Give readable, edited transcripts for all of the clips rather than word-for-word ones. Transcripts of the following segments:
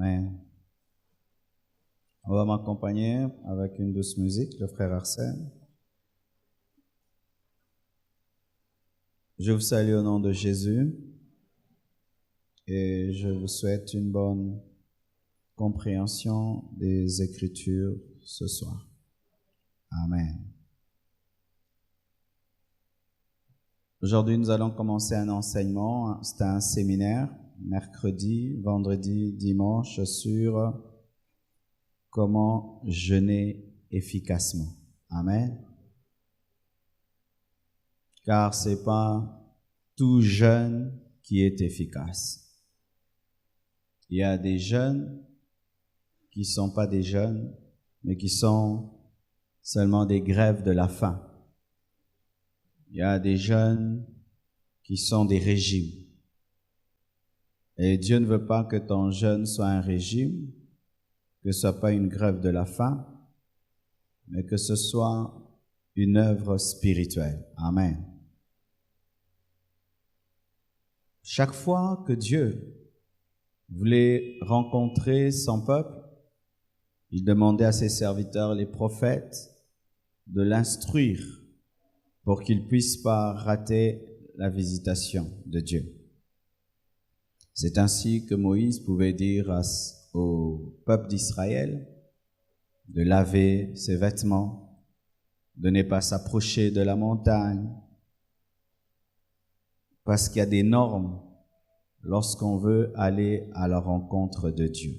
Amen. On va m'accompagner avec une douce musique, le frère Arsène. Je vous salue au nom de Jésus et je vous souhaite une bonne compréhension des Écritures ce soir. Amen. Aujourd'hui, nous allons commencer un enseignement. C'est un séminaire, mercredi, vendredi, dimanche, sur comment jeûner efficacement. Amen. Car c'est pas tout jeûne qui est efficace. Il y a des jeûnes qui sont pas des jeûnes, mais qui sont seulement des grèves de la faim. Il y a des jeûnes qui sont des régimes. Et Dieu ne veut pas que ton jeûne soit un régime, que ce soit pas une grève de la faim, mais que ce soit une œuvre spirituelle. Amen. Chaque fois que Dieu voulait rencontrer son peuple, il demandait à ses serviteurs, les prophètes, de l'instruire pour qu'ils ne puissent pas rater la visitation de Dieu. C'est ainsi que Moïse pouvait dire au peuple d'Israël de laver ses vêtements, de ne pas s'approcher de la montagne, parce qu'il y a des normes lorsqu'on veut aller à la rencontre de Dieu.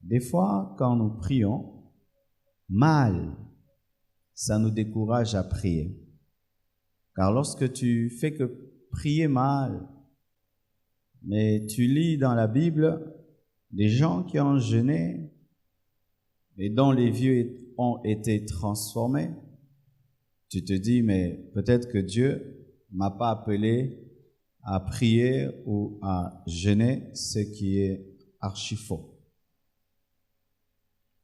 Des fois, quand nous prions mal, ça nous décourage à prier. Car lorsque tu fais que prier mal, mais tu lis dans la Bible des gens qui ont jeûné et dont les vies ont été transformés, tu te dis, mais peut-être que Dieu m'a pas appelé à prier ou à jeûner, ce qui est archi faux.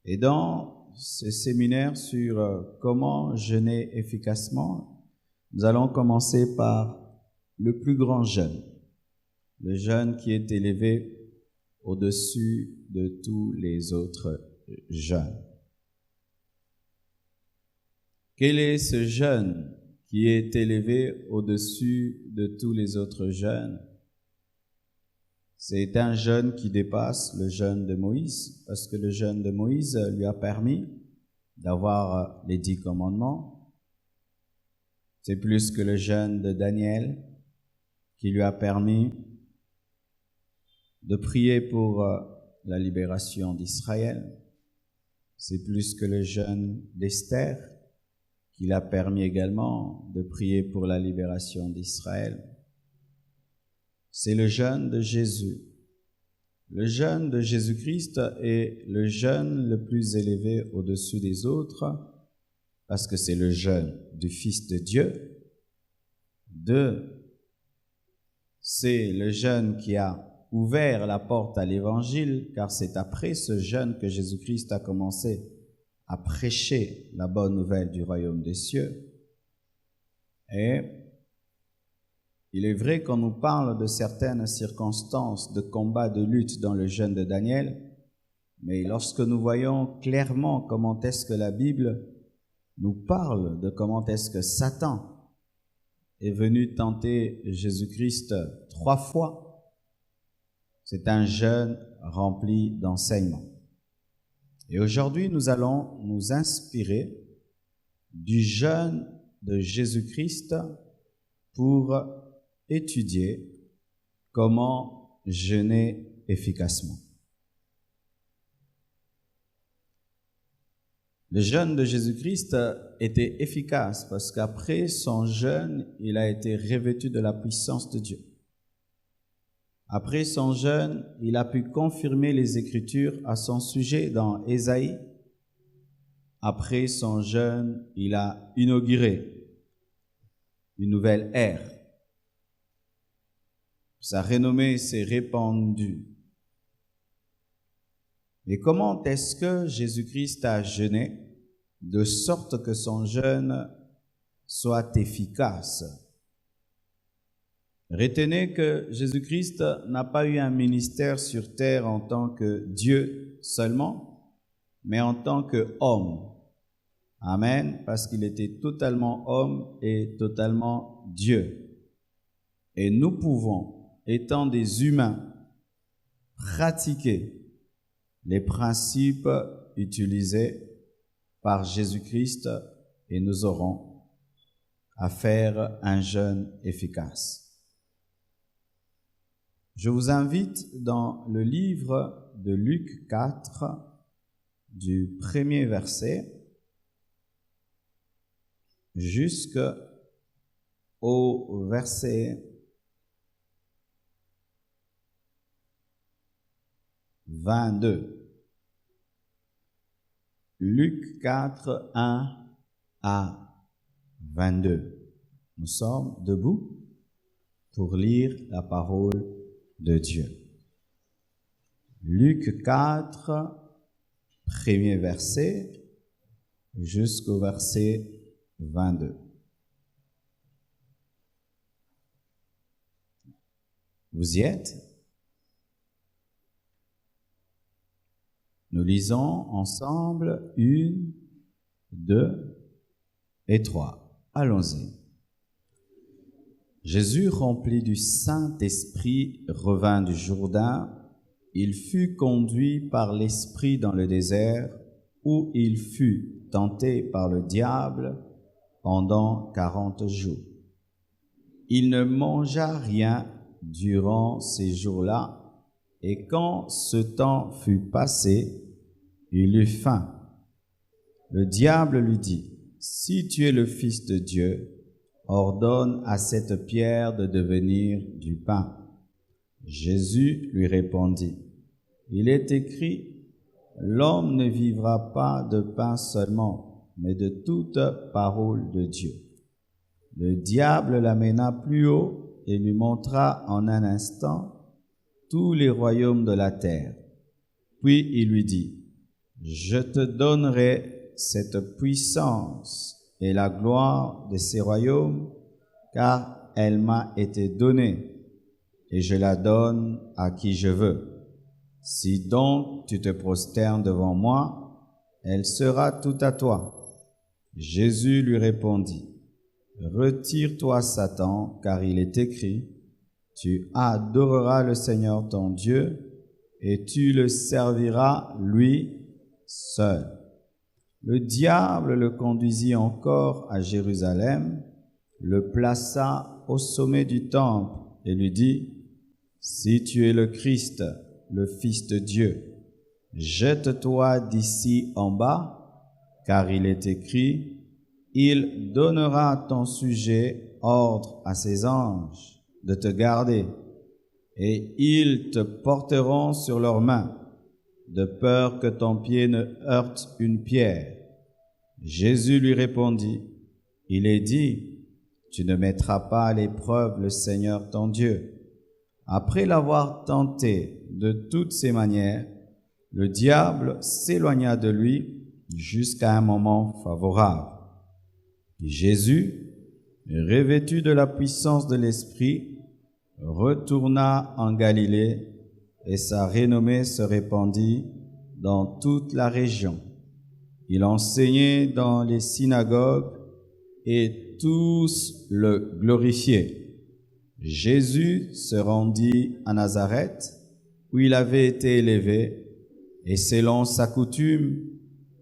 Et dans ce séminaire sur comment jeûner efficacement, nous allons commencer par le plus grand jeûne, le jeûne qui est élevé au-dessus de tous les autres jeûnes. Quel est ce jeûne qui est élevé au-dessus de tous les autres jeûnes? C'est un jeûne qui dépasse le jeûne de Moïse, parce que le jeûne de Moïse lui a permis d'avoir les 10 commandements. C'est plus que le jeûne de Daniel, qui lui a permis de prier pour la libération d'Israël. C'est plus que le jeûne d'Esther, qui l'a permis également de prier pour la libération d'Israël. C'est le jeûne de Jésus. Le jeûne de Jésus-Christ est le jeûne le plus élevé au-dessus des autres, parce que c'est le jeûne du Fils de Dieu. 2, c'est le jeûne qui a ouvert la porte à l'Évangile, car c'est après ce jeûne que Jésus-Christ a commencé à prêcher la bonne nouvelle du royaume des cieux. Et il est vrai qu'on nous parle de certaines circonstances de combat, de lutte dans le jeûne de Daniel, mais lorsque nous voyons clairement comment est-ce que la Bible nous parle de comment est-ce que Satan est venu tenter Jésus-Christ 3 fois, c'est un jeûne rempli d'enseignements. Et aujourd'hui, nous allons nous inspirer du jeûne de Jésus-Christ pour étudier comment jeûner efficacement. Le jeûne de Jésus-Christ était efficace parce qu'après son jeûne, il a été revêtu de la puissance de Dieu. Après son jeûne, il a pu confirmer les Écritures à son sujet dans Ésaïe. Après son jeûne, il a inauguré une nouvelle ère. Sa renommée s'est répandue. Et comment est-ce que Jésus-Christ a jeûné de sorte que son jeûne soit efficace? Retenez que Jésus-Christ n'a pas eu un ministère sur terre en tant que Dieu seulement, mais en tant qu'homme. Amen, parce qu'il était totalement homme et totalement Dieu. Et nous pouvons, étant des humains, pratiquer les principes utilisés par Jésus-Christ et nous aurons à faire un jeûne efficace. Je vous invite dans le livre de Luc 4, du premier verset jusqu'au verset 22. Luc 4, 1 à 22. Nous sommes debout pour lire la parole de Dieu. Luc 4, premier verset jusqu'au verset 22. Vous y êtes? Nous lisons ensemble 1, 2 et 3. Allons-y. Jésus, rempli du Saint-Esprit, revint du Jourdain. Il fut conduit par l'Esprit dans le désert, où il fut tenté par le diable pendant 40 jours. Il ne mangea rien durant ces jours-là, et quand ce temps fut passé, il eut faim. Le diable lui dit, « Si tu es le Fils de Dieu, ordonne à cette pierre de devenir du pain. » Jésus lui répondit, « Il est écrit, l'homme ne vivra pas de pain seulement, mais de toute parole de Dieu. » Le diable l'amena plus haut et lui montra en un instant tous les royaumes de la terre. Puis il lui dit, « Je te donnerai cette puissance et la gloire de ces royaumes, car elle m'a été donnée, et je la donne à qui je veux. Si donc tu te prosternes devant moi, elle sera toute à toi. » Jésus lui répondit, « Retire-toi, Satan, car il est écrit, tu adoreras le Seigneur ton Dieu, et tu le serviras lui seul. » Le diable le conduisit encore à Jérusalem, le plaça au sommet du temple et lui dit, « Si tu es le Christ, le Fils de Dieu, jette-toi d'ici en bas, car il est écrit, il donnera à ton sujet ordre à ses anges de te garder, et ils te porteront sur leurs mains, de peur que ton pied ne heurte une pierre. » Jésus lui répondit, « Il est dit, tu ne mettras pas à l'épreuve le Seigneur ton Dieu. » Après l'avoir tenté de toutes ses manières, le diable s'éloigna de lui jusqu'à un moment favorable. Et Jésus, revêtu de la puissance de l'Esprit, retourna en Galilée, et sa renommée se répandit dans toute la région. Il enseignait dans les synagogues et tous le glorifiaient. Jésus se rendit à Nazareth, où il avait été élevé, et selon sa coutume,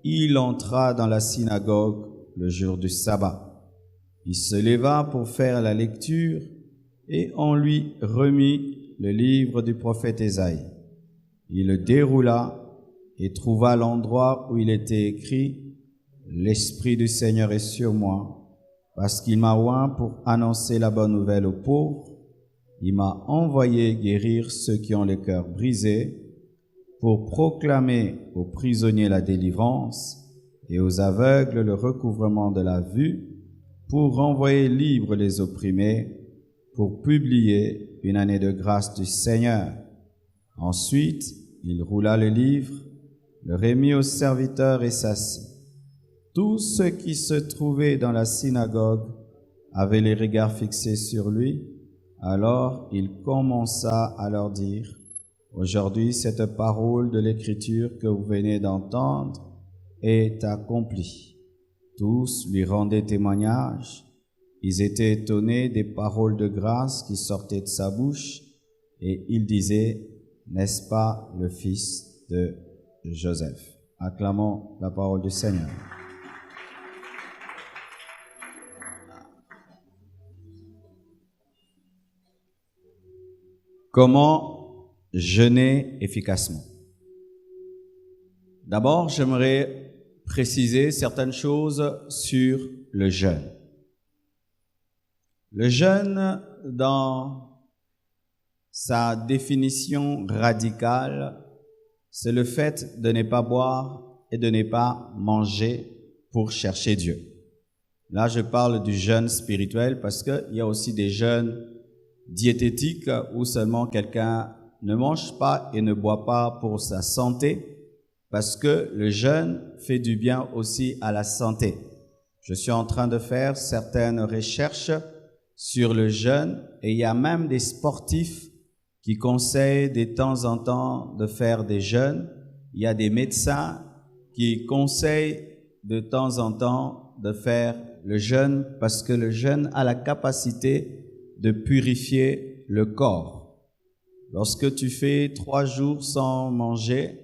il entra dans la synagogue le jour du sabbat. Il se leva pour faire la lecture, et on lui remit le livre du prophète Ésaïe. Il le déroula et trouva l'endroit où il était écrit, « L'Esprit du Seigneur est sur moi, parce qu'il m'a oint pour annoncer la bonne nouvelle aux pauvres. Il m'a envoyé guérir ceux qui ont le cœur brisé, pour proclamer aux prisonniers la délivrance et aux aveugles le recouvrement de la vue, pour renvoyer libres les opprimés, pour publier une année de grâce du Seigneur. » Ensuite, il roula le livre, le remit aux serviteurs et s'assit. Tous ceux qui se trouvaient dans la synagogue avaient les regards fixés sur lui, Alors il commença à leur dire, « Aujourd'hui, cette parole de l'Écriture que vous venez d'entendre est accomplie. » Tous lui rendaient témoignage. Ils étaient étonnés des paroles de grâce qui sortaient de sa bouche, et ils disaient, « N'est-ce pas le fils de Joseph ?» Acclamons la parole du Seigneur. Comment jeûner efficacement? D'abord, j'aimerais préciser certaines choses sur le jeûne. Le jeûne, dans sa définition radicale, c'est le fait de ne pas boire et de ne pas manger pour chercher Dieu. Là, je parle du jeûne spirituel parce qu'il y a aussi des jeûnes diététiques où seulement quelqu'un ne mange pas et ne boit pas pour sa santé, parce que le jeûne fait du bien aussi à la santé. Je suis en train de faire certaines recherches sur le jeûne et il y a même des sportifs qui conseillent de temps en temps de faire des jeûnes. Il y a des médecins qui conseillent de temps en temps de faire le jeûne parce que le jeûne a la capacité de purifier le corps. Lorsque tu fais 3 jours sans manger,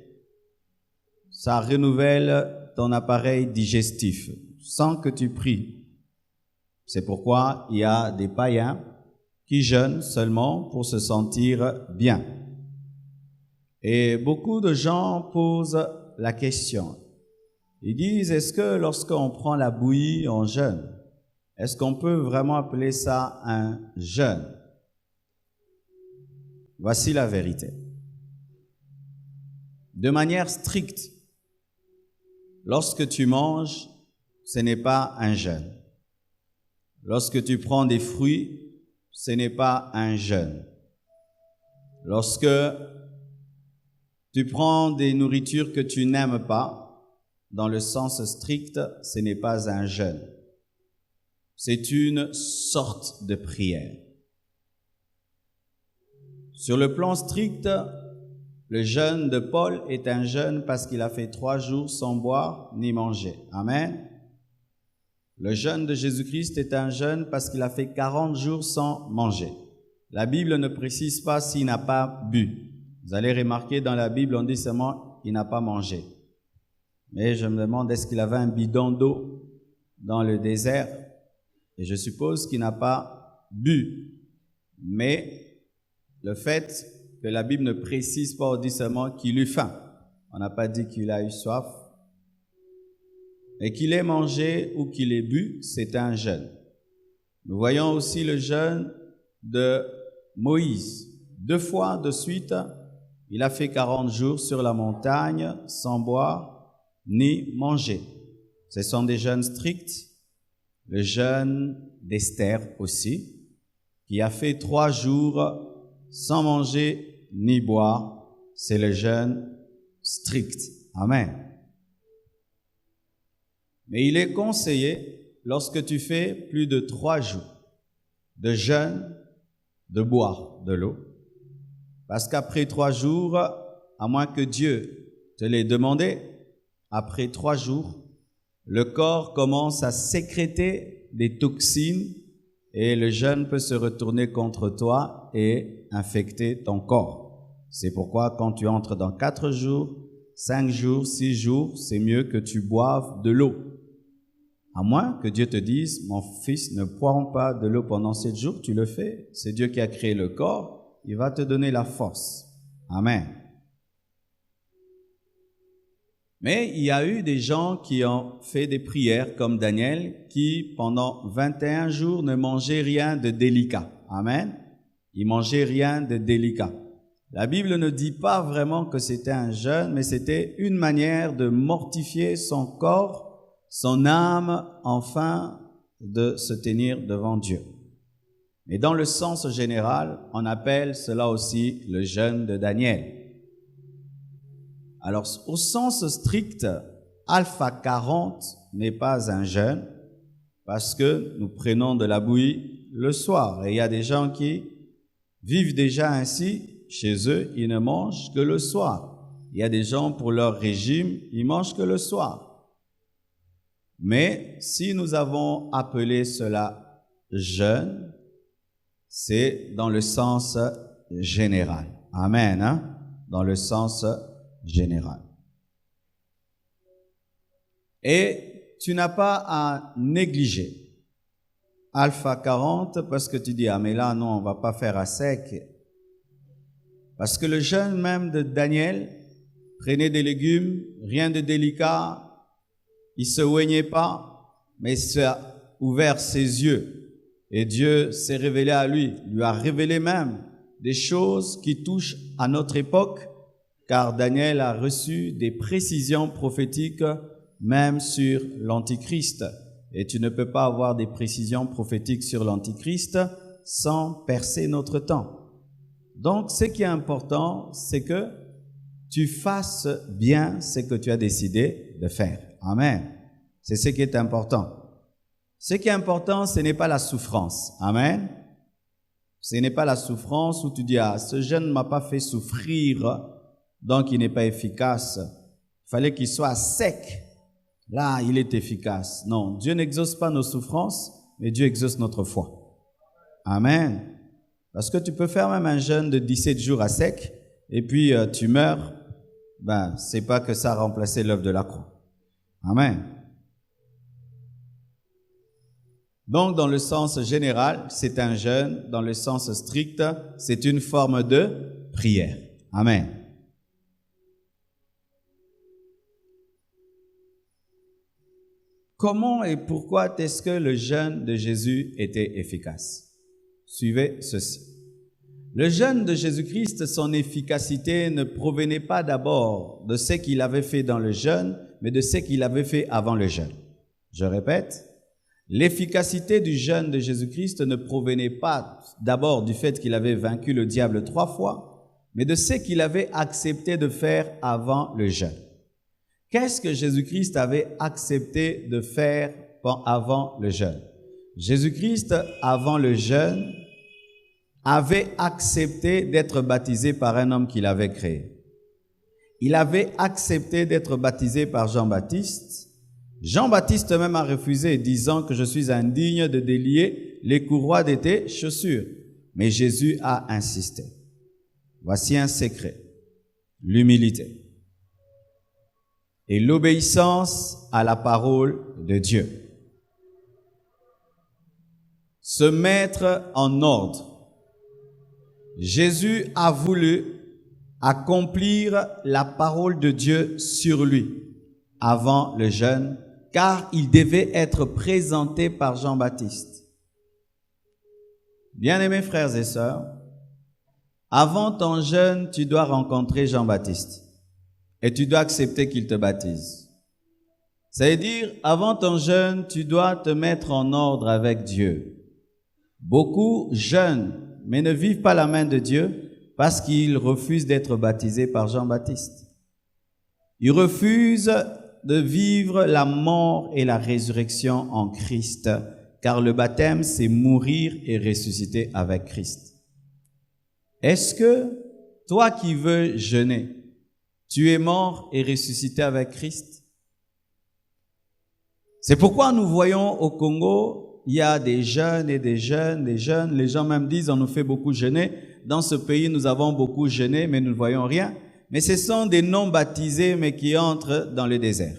ça renouvelle ton appareil digestif sans que tu pries. C'est pourquoi il y a des païens qui jeûnent seulement pour se sentir bien. Et beaucoup de gens posent la question. Ils disent, est-ce que lorsqu'on prend la bouillie, on jeûne? Est-ce qu'on peut vraiment appeler ça un jeûne? Voici la vérité. De manière stricte, lorsque tu manges, ce n'est pas un jeûne. Lorsque tu prends des fruits, ce n'est pas un jeûne. Lorsque tu prends des nourritures que tu n'aimes pas, dans le sens strict, ce n'est pas un jeûne. C'est une sorte de prière. Sur le plan strict, le jeûne de Paul est un jeûne parce qu'il a fait 3 jours sans boire ni manger. Amen. Le jeûne de Jésus-Christ est un jeûne parce qu'il a fait 40 jours sans manger. La Bible ne précise pas s'il n'a pas bu. Vous allez remarquer dans la Bible, on dit seulement qu'il n'a pas mangé. Mais je me demande, est-ce qu'il avait un bidon d'eau dans le désert? Et je suppose qu'il n'a pas bu. Mais le fait que la Bible ne précise pas, on dit seulement qu'il eut faim. On n'a pas dit qu'il a eu soif. Et qu'il ait mangé ou qu'il ait bu, c'est un jeûne. Nous voyons aussi le jeûne de Moïse. 2 fois de suite, il a fait 40 jours sur la montagne sans boire ni manger. Ce sont des jeûnes stricts. Le jeûne d'Esther aussi, qui a fait 3 jours sans manger ni boire, c'est le jeûne strict. Amen. Mais il est conseillé, lorsque tu fais plus de 3 jours de jeûne, de boire de l'eau. Parce qu'après 3 jours, à moins que Dieu te l'ait demandé, après 3 jours, le corps commence à sécréter des toxines et le jeûne peut se retourner contre toi et infecter ton corps. C'est pourquoi quand tu entres dans 4 jours, 5 jours, 6 jours, c'est mieux que tu boives de l'eau. À moins que Dieu te dise, mon fils, ne prends pas de l'eau pendant 7 jours, tu le fais. C'est Dieu qui a créé le corps, il va te donner la force. Amen. Mais il y a eu des gens qui ont fait des prières comme Daniel, qui pendant 21 jours ne mangeaient rien de délicat. Amen. Ils mangeaient rien de délicat. La Bible ne dit pas vraiment que c'était un jeûne, mais c'était une manière de mortifier son corps, son âme, afin de se tenir devant Dieu. Mais dans le sens général, on appelle cela aussi le jeûne de Daniel. Alors, au sens strict, Alpha 40 n'est pas un jeûne parce que nous prenons de la bouillie le soir. Et il y a des gens qui vivent déjà ainsi. Chez eux, ils ne mangent que le soir. Il y a des gens, pour leur régime, ils mangent que le soir. Mais si nous avons appelé cela jeûne, c'est dans le sens général. Amen, hein? Dans le sens général. Et tu n'as pas à négliger Alpha 40 parce que tu dis, ah mais là non, on va pas faire à sec. Parce que le jeûne même de Daniel prenait des légumes, rien de délicat, il se oignait pas, mais ça a ouvert ses yeux. Et Dieu s'est révélé à lui a révélé même des choses qui touchent à notre époque, car Daniel a reçu des précisions prophétiques même sur l'Antichrist. Et tu ne peux pas avoir des précisions prophétiques sur l'Antichrist sans percer notre temps. Donc, ce qui est important, c'est que tu fasses bien ce que tu as décidé de faire. Amen. C'est ce qui est important. Ce qui est important, ce n'est pas la souffrance. Amen. Ce n'est pas la souffrance où tu dis, ah, ce jeûne ne m'a pas fait souffrir, donc il n'est pas efficace. Il fallait qu'il soit sec. Là, il est efficace. Non, Dieu n'exauce pas nos souffrances, mais Dieu exauce notre foi. Amen. Parce que tu peux faire même un jeûne de 17 jours à sec, et puis tu meurs, c'est pas que ça a remplacé l'œuvre de la croix. Amen. Donc, dans le sens général, c'est un jeûne. Dans le sens strict, c'est une forme de prière. Amen. Comment et pourquoi est-ce que le jeûne de Jésus était efficace? Suivez ceci. Le jeûne de Jésus-Christ, son efficacité ne provenait pas d'abord de ce qu'il avait fait dans le jeûne, mais de ce qu'il avait fait avant le jeûne. Je répète, l'efficacité du jeûne de Jésus-Christ ne provenait pas d'abord du fait qu'il avait vaincu le diable 3 fois, mais de ce qu'il avait accepté de faire avant le jeûne. Qu'est-ce que Jésus-Christ avait accepté de faire avant le jeûne? Jésus-Christ, avant le jeûne, avait accepté d'être baptisé par un homme qu'il avait créé. Il avait accepté d'être baptisé par Jean-Baptiste. Jean-Baptiste même a refusé, disant que je suis indigne de délier les courroies de tes chaussures. Mais Jésus a insisté. Voici un secret, l'humilité et l'obéissance à la parole de Dieu. Se mettre en ordre. Jésus a voulu accomplir la parole de Dieu sur lui avant le jeûne, car il devait être présenté par Jean-Baptiste. Bien-aimés frères et sœurs, avant ton jeûne, tu dois rencontrer Jean-Baptiste et tu dois accepter qu'il te baptise. Ça veut dire, avant ton jeûne, tu dois te mettre en ordre avec Dieu. Beaucoup jeûnent, mais ne vivent pas la main de Dieu parce qu'ils refusent d'être baptisés par Jean-Baptiste. Ils refusent de vivre la mort et la résurrection en Christ, car le baptême, c'est mourir et ressusciter avec Christ. Est-ce que toi qui veux jeûner, tu es mort et ressuscité avec Christ? C'est pourquoi nous voyons au Congo, il y a des jeunes et des jeunes. Les gens même disent, on nous fait beaucoup jeûner. Dans ce pays, nous avons beaucoup jeûné, mais nous ne voyons rien. Mais ce sont des non-baptisés, mais qui entrent dans le désert.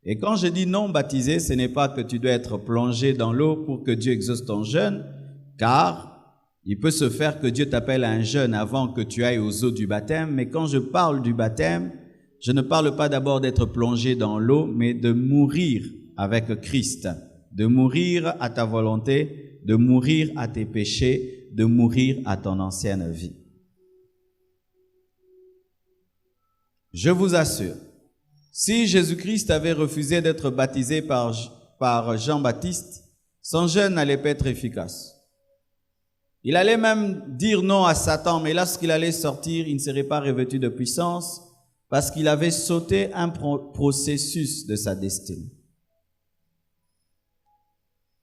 Et quand je dis non-baptisé, ce n'est pas que tu dois être plongé dans l'eau pour que Dieu exauce ton jeûne, car il peut se faire que Dieu t'appelle à un jeûne avant que tu ailles aux eaux du baptême. Mais quand je parle du baptême, je ne parle pas d'abord d'être plongé dans l'eau, mais de mourir avec Christ, de mourir à ta volonté, de mourir à tes péchés, de mourir à ton ancienne vie. Je vous assure, si Jésus-Christ avait refusé d'être baptisé par Jean-Baptiste, son jeûne n'allait pas être efficace. Il allait même dire non à Satan, mais lorsqu'il allait sortir, il ne serait pas revêtu de puissance parce qu'il avait sauté un processus de sa destinée.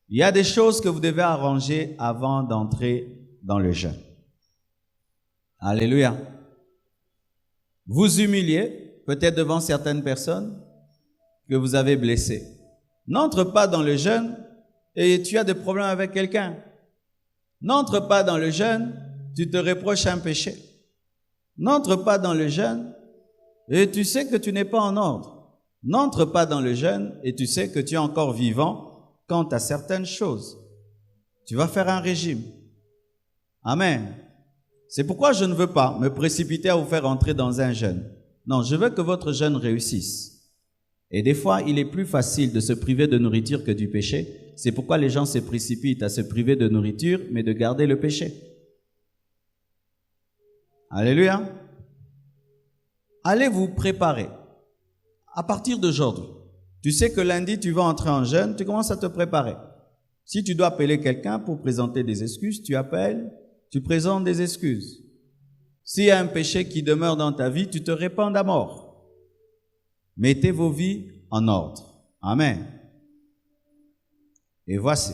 Il y a des choses que vous devez arranger avant d'entrer dans le jeûne. Alléluia. Vous humiliez, peut-être devant certaines personnes que vous avez blessées. N'entre pas dans le jeûne et tu as des problèmes avec quelqu'un. N'entre pas dans le jeûne, tu te reproches un péché. N'entre pas dans le jeûne et tu sais que tu n'es pas en ordre. N'entre pas dans le jeûne et tu sais que tu es encore vivant quant à certaines choses. Tu vas faire un régime. Amen. C'est pourquoi je ne veux pas me précipiter à vous faire entrer dans un jeûne. Non, je veux que votre jeûne réussisse. Et des fois, il est plus facile de se priver de nourriture que du péché. C'est pourquoi les gens se précipitent à se priver de nourriture, mais de garder le péché. Alléluia. Allez vous préparer. À partir d'aujourd'hui, tu sais que lundi, tu vas entrer en jeûne, tu commences à te préparer. Si tu dois appeler quelqu'un pour présenter des excuses, tu appelles, tu présentes des excuses. S'il y a un péché qui demeure dans ta vie, tu te répands à mort. Mettez vos vies en ordre. Amen. Et voici.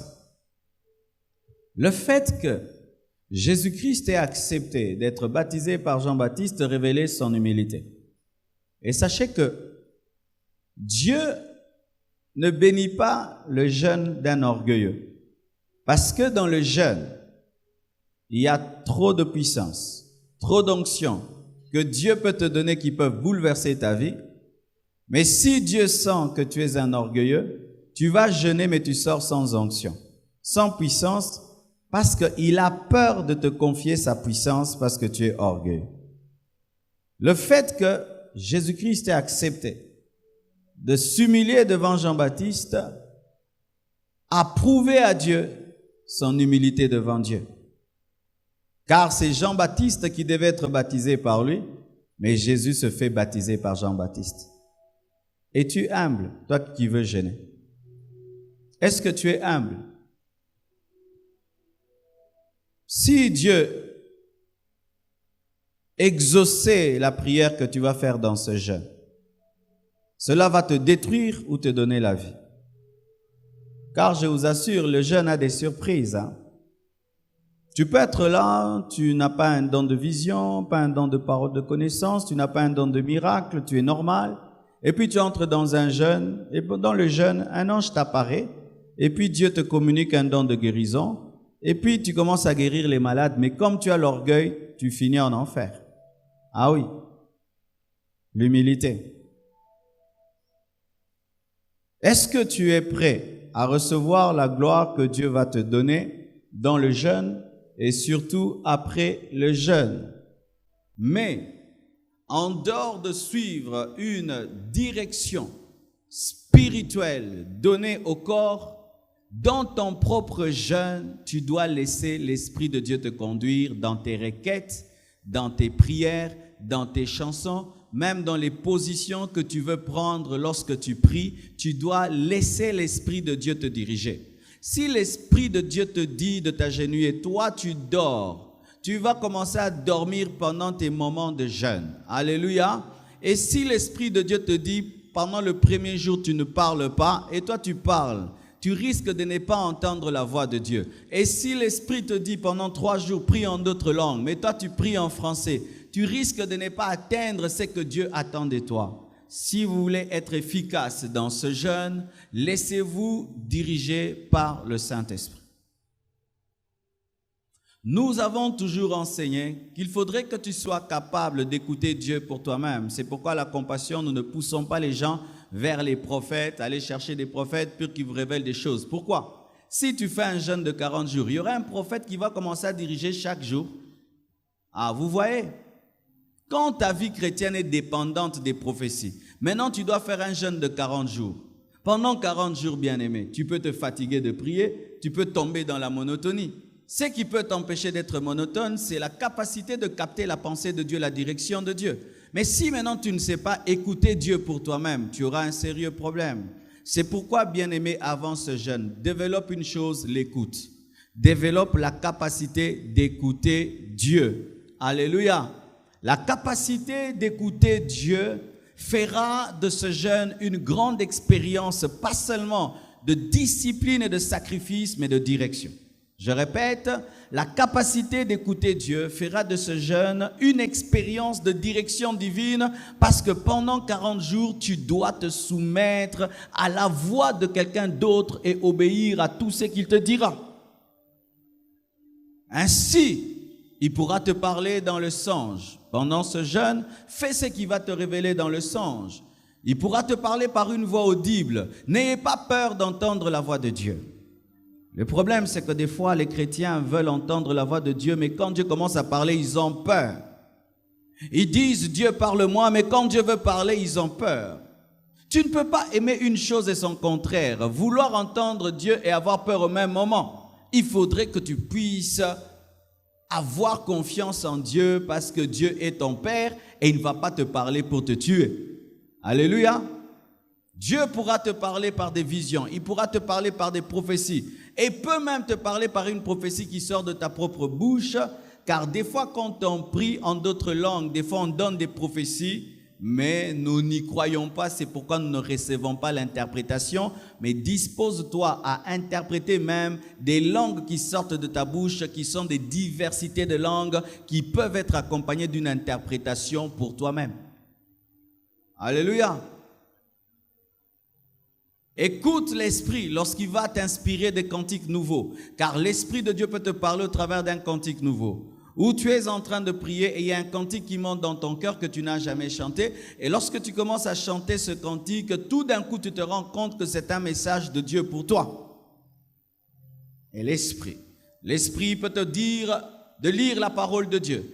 Le fait que Jésus-Christ ait accepté d'être baptisé par Jean-Baptiste révélait son humilité. Et sachez que Dieu ne bénit pas le jeûne d'un orgueilleux. Parce que dans le jeûne, il y a trop de puissance, trop d'onction que Dieu peut te donner qui peuvent bouleverser ta vie. Mais si Dieu sent que tu es un orgueilleux, tu vas jeûner mais tu sors sans onction, sans puissance, parce qu'il a peur de te confier sa puissance parce que tu es orgueilleux. Le fait que Jésus-Christ ait accepté de s'humilier devant Jean-Baptiste a prouvé à Dieu son humilité devant Dieu. Car c'est Jean-Baptiste qui devait être baptisé par lui, mais Jésus se fait baptiser par Jean-Baptiste. Es-tu humble, toi qui veux jeûner? Est-ce que tu es humble? Si Dieu exauçait la prière que tu vas faire dans ce jeûne, cela va te détruire ou te donner la vie. Car je vous assure, le jeûne a des surprises. Tu peux être là, tu n'as pas un don de vision, pas un don de parole de connaissance, tu n'as pas un don de miracle, tu es normal. Et puis tu entres dans un jeûne, et dans le jeûne, un ange t'apparaît, et puis Dieu te communique un don de guérison, et puis tu commences à guérir les malades, mais comme tu as l'orgueil, tu finis en enfer. Ah oui, l'humilité. Est-ce que tu es prêt à recevoir la gloire que Dieu va te donner dans le jeûne et surtout après le jeûne? Mais en dehors de suivre une direction spirituelle donnée au corps, dans ton propre jeûne, tu dois laisser l'Esprit de Dieu te conduire dans tes requêtes, dans tes prières, dans tes chansons, même dans les positions que tu veux prendre lorsque tu pries, tu dois laisser l'Esprit de Dieu te diriger. Si l'Esprit de Dieu te dit de t'agenouiller, toi tu dors, tu vas commencer à dormir pendant tes moments de jeûne. Alléluia. Et si l'Esprit de Dieu te dit, pendant le premier jour tu ne parles pas, et toi tu parles, tu risques de ne pas entendre la voix de Dieu. Et si l'Esprit te dit pendant 3 jours, prie en d'autres langues, mais toi tu pries en français, tu risques de ne pas atteindre ce que Dieu attend de toi. Si vous voulez être efficace dans ce jeûne, laissez-vous diriger par le Saint-Esprit. Nous avons toujours enseigné qu'il faudrait que tu sois capable d'écouter Dieu pour toi-même. C'est pourquoi la compassion, nous ne poussons pas les gens vers les prophètes, aller chercher des prophètes pour qu'ils vous révèlent des choses. Pourquoi? Si tu fais un jeûne de 40 jours, il y aura un prophète qui va commencer à diriger chaque jour. Ah, vous voyez? Quand ta vie chrétienne est dépendante des prophéties, maintenant tu dois faire un jeûne de 40 jours. Pendant 40 jours, bien-aimé, tu peux te fatiguer de prier, tu peux tomber dans la monotonie. Ce qui peut t'empêcher d'être monotone, c'est la capacité de capter la pensée de Dieu, la direction de Dieu. Mais si maintenant tu ne sais pas écouter Dieu pour toi-même, tu auras un sérieux problème. C'est pourquoi, bien-aimé, avant ce jeûne, développe une chose, l'écoute. Développe la capacité d'écouter Dieu. Alléluia. La capacité d'écouter Dieu fera de ce jeûne une grande expérience, pas seulement de discipline et de sacrifice, mais de direction. Je répète, la capacité d'écouter Dieu fera de ce jeûne une expérience de direction divine parce que pendant 40 jours, tu dois te soumettre à la voix de quelqu'un d'autre et obéir à tout ce qu'il te dira. Ainsi, il pourra te parler dans le songe. Pendant ce jeûne, fais ce qui va te révéler dans le songe. Il pourra te parler par une voix audible. N'ayez pas peur d'entendre la voix de Dieu. Le problème, c'est que des fois, les chrétiens veulent entendre la voix de Dieu, mais quand Dieu commence à parler, ils ont peur. Ils disent, Dieu parle-moi, mais quand Dieu veut parler, ils ont peur. Tu ne peux pas aimer une chose et son contraire, vouloir entendre Dieu et avoir peur au même moment. Il faudrait que tu puisses avoir confiance en Dieu parce que Dieu est ton Père et il ne va pas te parler pour te tuer. Alléluia. Dieu pourra te parler par des visions, il pourra te parler par des prophéties et peut même te parler par une prophétie qui sort de ta propre bouche, car des fois quand on prie en d'autres langues, des fois on donne des prophéties, mais nous n'y croyons pas, c'est pourquoi nous ne recevons pas l'interprétation, mais dispose-toi à interpréter même des langues qui sortent de ta bouche, qui sont des diversités de langues qui peuvent être accompagnées d'une interprétation pour toi-même. Alléluia. Écoute l'Esprit lorsqu'il va t'inspirer des cantiques nouveaux, car l'Esprit de Dieu peut te parler au travers d'un cantique nouveau. Ou tu es en train de prier et il y a un cantique qui monte dans ton cœur que tu n'as jamais chanté. Et lorsque tu commences à chanter ce cantique, tout d'un coup tu te rends compte que c'est un message de Dieu pour toi. Et l'Esprit peut te dire de lire la parole de Dieu.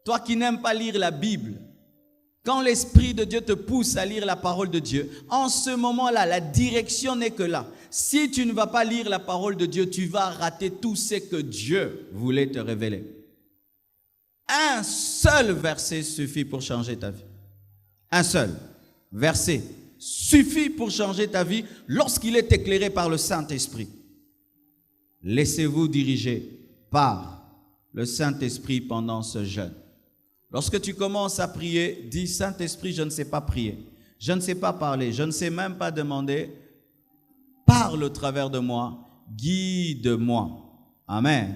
Toi qui n'aimes pas lire la Bible, quand l'Esprit de Dieu te pousse à lire la parole de Dieu, en ce moment-là, la direction n'est que là. Si tu ne vas pas lire la parole de Dieu, tu vas rater tout ce que Dieu voulait te révéler. Un seul verset suffit pour changer ta vie. Un seul verset suffit pour changer ta vie lorsqu'il est éclairé par le Saint-Esprit. Laissez-vous diriger par le Saint-Esprit pendant ce jeûne. Lorsque tu commences à prier, dis, Saint-Esprit, je ne sais pas prier, je ne sais pas parler, je ne sais même pas demander, parle au travers de moi, guide-moi. Amen.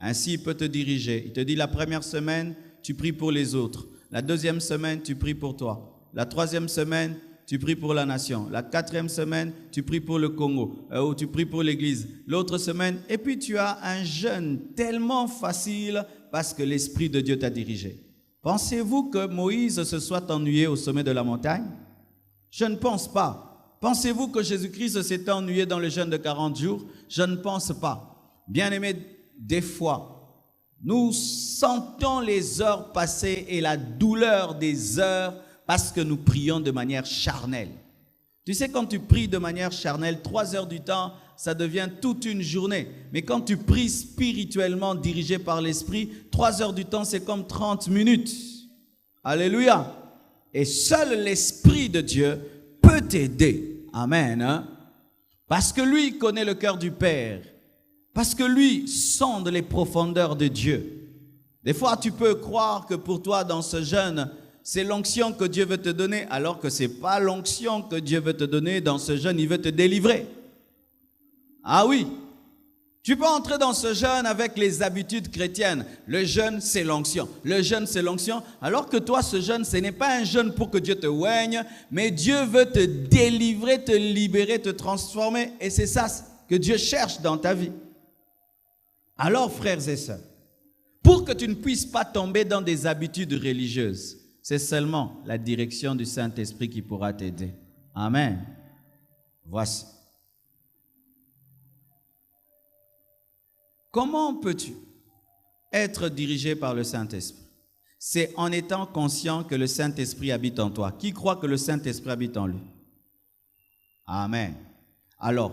Ainsi, il peut te diriger. Il te dit, la première semaine, tu pries pour les autres. La deuxième semaine, tu pries pour toi. La troisième semaine, tu pries pour la nation. La quatrième semaine, tu pries pour le Congo, ou tu pries pour l'église. L'autre semaine, et puis tu as un jeûne tellement facile parce que l'Esprit de Dieu t'a dirigé. Pensez-vous que Moïse se soit ennuyé au sommet de la montagne? Je ne pense pas. Pensez-vous que Jésus-Christ s'était ennuyé dans le jeûne de 40 jours? Je ne pense pas. Bien-aimés, des fois, nous sentons les heures passer et la douleur des heures parce que nous prions de manière charnelle. Tu sais, quand tu pries de manière charnelle, 3 heures du temps, ça devient toute une journée. Mais quand tu pries spirituellement, dirigé par l'Esprit, 3 heures du temps, c'est comme 30 minutes. Alléluia. Et seul l'Esprit de Dieu peut t'aider. Amen. Hein? Parce que lui connaît le cœur du Père. Parce que lui sonde les profondeurs de Dieu. Des fois, tu peux croire que pour toi, dans ce jeûne, c'est l'onction que Dieu veut te donner, alors que ce n'est pas l'onction que Dieu veut te donner. Dans ce jeûne, il veut te délivrer. Ah oui, tu peux entrer dans ce jeûne avec les habitudes chrétiennes. Le jeûne, c'est l'onction. Le jeûne, c'est l'onction. Alors que toi, ce jeûne, ce n'est pas un jeûne pour que Dieu te oigne, mais Dieu veut te délivrer, te libérer, te transformer. Et c'est ça que Dieu cherche dans ta vie. Alors, frères et sœurs, pour que tu ne puisses pas tomber dans des habitudes religieuses, c'est seulement la direction du Saint-Esprit qui pourra t'aider. Amen. Voici. Comment peux-tu être dirigé par le Saint-Esprit? C'est en étant conscient que le Saint-Esprit habite en toi. Qui croit que le Saint-Esprit habite en lui? Amen. Alors,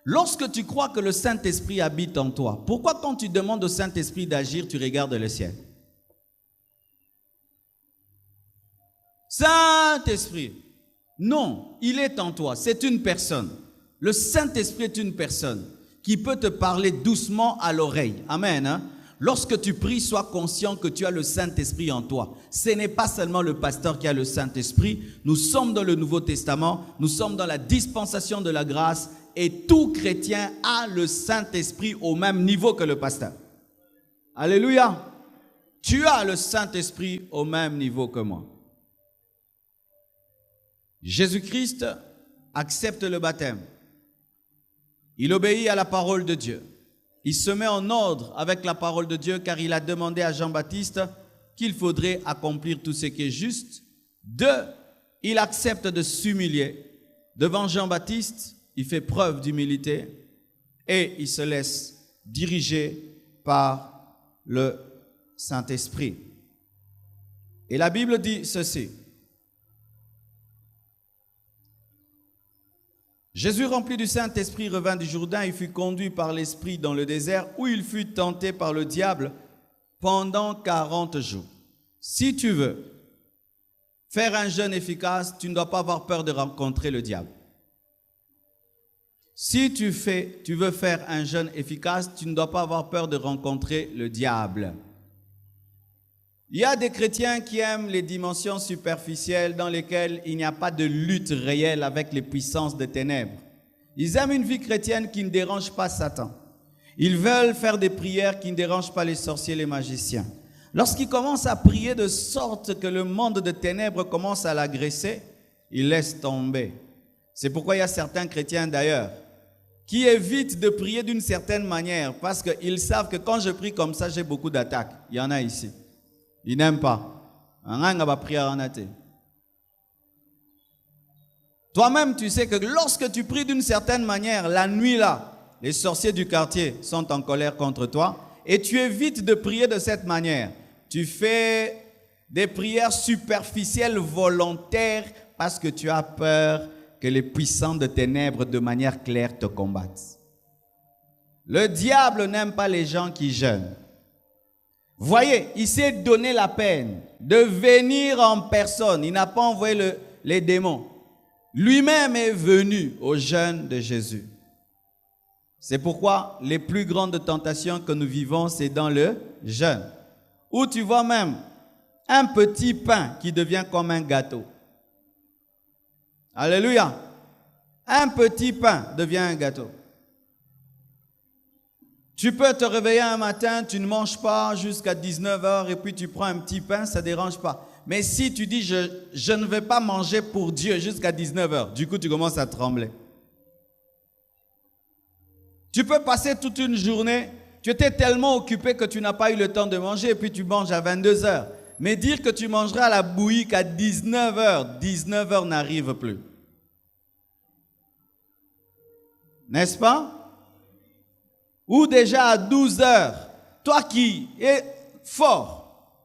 lorsque tu crois que le Saint-Esprit habite en toi, pourquoi quand tu demandes au Saint-Esprit d'agir, tu regardes le ciel? Saint-Esprit. Non, il est en toi. C'est une personne. Le Saint-Esprit est une personne qui peut te parler doucement à l'oreille. Amen. Hein? Lorsque tu pries, sois conscient que tu as le Saint-Esprit en toi. Ce n'est pas seulement le pasteur qui a le Saint-Esprit. Nous sommes dans le Nouveau Testament, nous sommes dans la dispensation de la grâce et tout chrétien a le Saint-Esprit au même niveau que le pasteur. Alléluia. Tu as le Saint-Esprit au même niveau que moi. Jésus-Christ accepte le baptême. Il obéit à la parole de Dieu. Il se met en ordre avec la parole de Dieu car il a demandé à Jean-Baptiste qu'il faudrait accomplir tout ce qui est juste. 2, il accepte de s'humilier. Devant Jean-Baptiste, il fait preuve d'humilité et il se laisse diriger par le Saint-Esprit. Et la Bible dit ceci. Jésus, rempli du Saint-Esprit, revint du Jourdain et fut conduit par l'Esprit dans le désert où il fut tenté par le diable pendant 40 jours. Si tu veux faire un jeûne efficace, tu ne dois pas avoir peur de rencontrer le diable. Si tu veux faire un jeûne efficace, tu ne dois pas avoir peur de rencontrer le diable. Il y a des chrétiens qui aiment les dimensions superficielles dans lesquelles il n'y a pas de lutte réelle avec les puissances des ténèbres. Ils aiment une vie chrétienne qui ne dérange pas Satan. Ils veulent faire des prières qui ne dérangent pas les sorciers et les magiciens. Lorsqu'ils commencent à prier de sorte que le monde des ténèbres commence à l'agresser, ils laissent tomber. C'est pourquoi il y a certains chrétiens d'ailleurs qui évitent de prier d'une certaine manière parce qu'ils savent que quand je prie comme ça, j'ai beaucoup d'attaques. Il y en a ici. Ils n'aiment pas. Toi-même, tu sais que lorsque tu pries d'une certaine manière, la nuit là, les sorciers du quartier sont en colère contre toi et tu évites de prier de cette manière. Tu fais des prières superficielles volontaires parce que tu as peur que les puissants de ténèbres de manière claire te combattent. Le diable n'aime pas les gens qui jeûnent. Voyez, il s'est donné la peine de venir en personne. Il n'a pas envoyé les démons. Lui-même est venu au jeûne de Jésus. C'est pourquoi les plus grandes tentations que nous vivons, c'est dans le jeûne. Où tu vois même un petit pain qui devient comme un gâteau. Alléluia. Un petit pain devient un gâteau. Tu peux te réveiller un matin, tu ne manges pas jusqu'à 19h et puis tu prends un petit pain, ça ne dérange pas. Mais si tu dis je ne vais pas manger pour Dieu jusqu'à 19h, du coup tu commences à trembler. Tu peux passer toute une journée, tu étais tellement occupé que tu n'as pas eu le temps de manger et puis tu manges à 22h. Mais dire que tu mangeras à la bouillie qu'à 19h, 19h n'arrive plus. N'est-ce pas? Ou déjà à 12h, toi qui es fort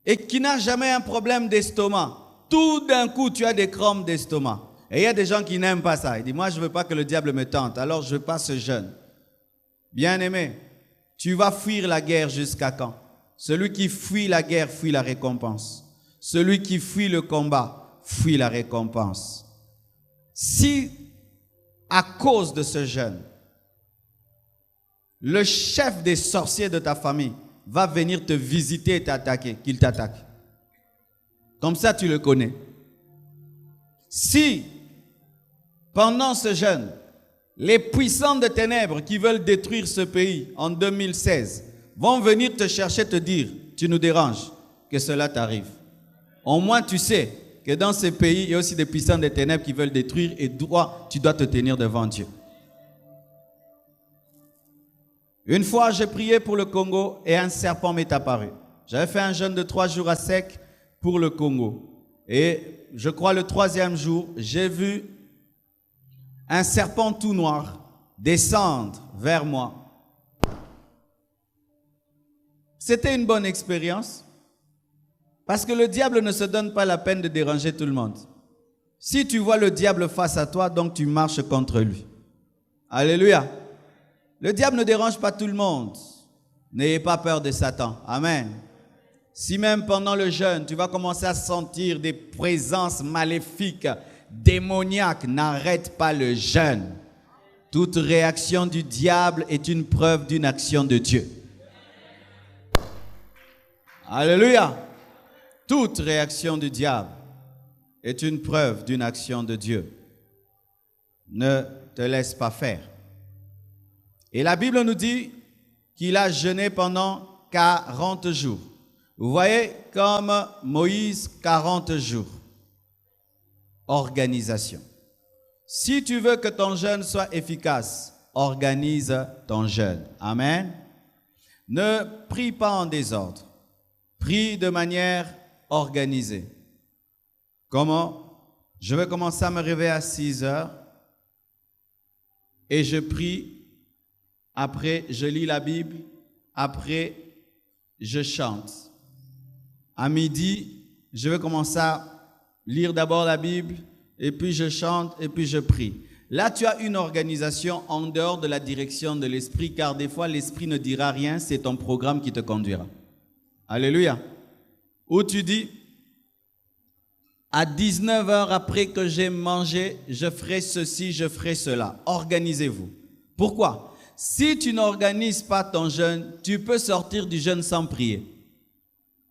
et qui n'as jamais un problème d'estomac, tout d'un coup tu as des crampes d'estomac. Et il y a des gens qui n'aiment pas ça. Ils disent, moi je ne veux pas que le diable me tente, alors je passe ce jeûne. Bien-aimé, tu vas fuir la guerre jusqu'à quand? Celui qui fuit la guerre fuit la récompense. Celui qui fuit le combat fuit la récompense. Si, à cause de ce jeûne, le chef des sorciers de ta famille va venir te visiter et t'attaquer, qu'il t'attaque. Comme ça, tu le connais. Si, pendant ce jeûne, les puissants de ténèbres qui veulent détruire ce pays en 2016 vont venir te chercher, te dire, tu nous déranges, que cela t'arrive. Au moins, tu sais que dans ce pays, il y a aussi des puissants de ténèbres qui veulent détruire et tu dois te tenir devant Dieu. Une fois, j'ai prié pour le Congo et un serpent m'est apparu. J'avais fait un jeûne de 3 jours à sec pour le Congo. Et je crois le 3e jour, j'ai vu un serpent tout noir descendre vers moi. C'était une bonne expérience parce que le diable ne se donne pas la peine de déranger tout le monde. Si tu vois le diable face à toi, donc tu marches contre lui. Alléluia. Le diable ne dérange pas tout le monde. N'ayez pas peur de Satan. Amen. Si même pendant le jeûne, tu vas commencer à sentir des présences maléfiques, démoniaques, n'arrête pas le jeûne. Toute réaction du diable est une preuve d'une action de Dieu. Alléluia. Toute réaction du diable est une preuve d'une action de Dieu. Ne te laisse pas faire. Et la Bible nous dit qu'il a jeûné pendant 40 jours. Vous voyez, comme Moïse, 40 jours. Organisation. Si tu veux que ton jeûne soit efficace, organise ton jeûne. Amen. Ne prie pas en désordre. Prie de manière organisée. Comment? Je vais commencer à me réveiller à 6 heures et je prie. Après, je lis la Bible. Après, je chante. À midi, je vais commencer à lire d'abord la Bible et puis je chante et puis je prie. Là, tu as une organisation en dehors de la direction de l'esprit, car des fois, l'esprit ne dira rien, c'est ton programme qui te conduira. Alléluia. Où tu dis, à 19 heures après que j'ai mangé, je ferai ceci, je ferai cela. Organisez-vous. Pourquoi? Si tu n'organises pas ton jeûne, tu peux sortir du jeûne sans prier.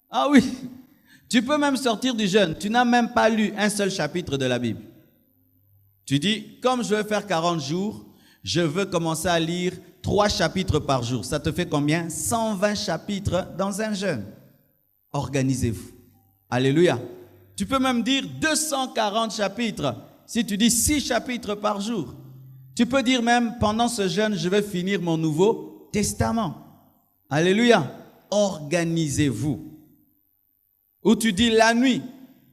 Ah oui, tu peux même sortir du jeûne. Tu n'as même pas lu un seul chapitre de la Bible. Tu dis, comme je veux faire 40 jours, je veux commencer à lire 3 chapitres par jour. Ça te fait combien? 120 chapitres dans un jeûne. Organisez-vous. Alléluia. Tu peux même dire 240 chapitres. Si tu dis 6 chapitres par jour. Tu peux dire même, pendant ce jeûne, je vais finir mon Nouveau Testament. Alléluia. Organisez-vous. Ou tu dis la nuit,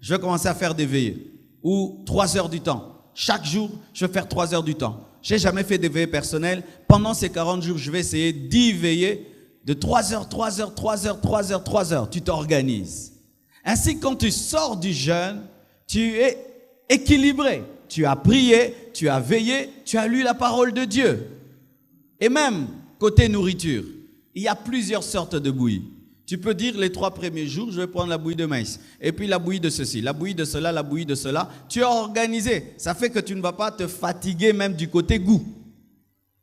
je vais commencer à faire des veillées. Ou 3 heures du temps. Chaque jour, je vais faire 3 heures du temps. Je n'ai jamais fait des veillées personnelles. Pendant ces 40 jours, je vais essayer d'y veiller de 3 heures, 3 heures, 3 heures, 3 heures, 3 heures. Tu t'organises. Ainsi, quand tu sors du jeûne, tu es équilibré. Tu as prié, tu as veillé, tu as lu la parole de Dieu. Et même, côté nourriture, il y a plusieurs sortes de bouillies. Tu peux dire les 3 premiers jours, je vais prendre la bouillie de maïs. Et puis la bouillie de ceci, la bouillie de cela, la bouillie de cela. Tu es organisé. Ça fait que tu ne vas pas te fatiguer même du côté goût.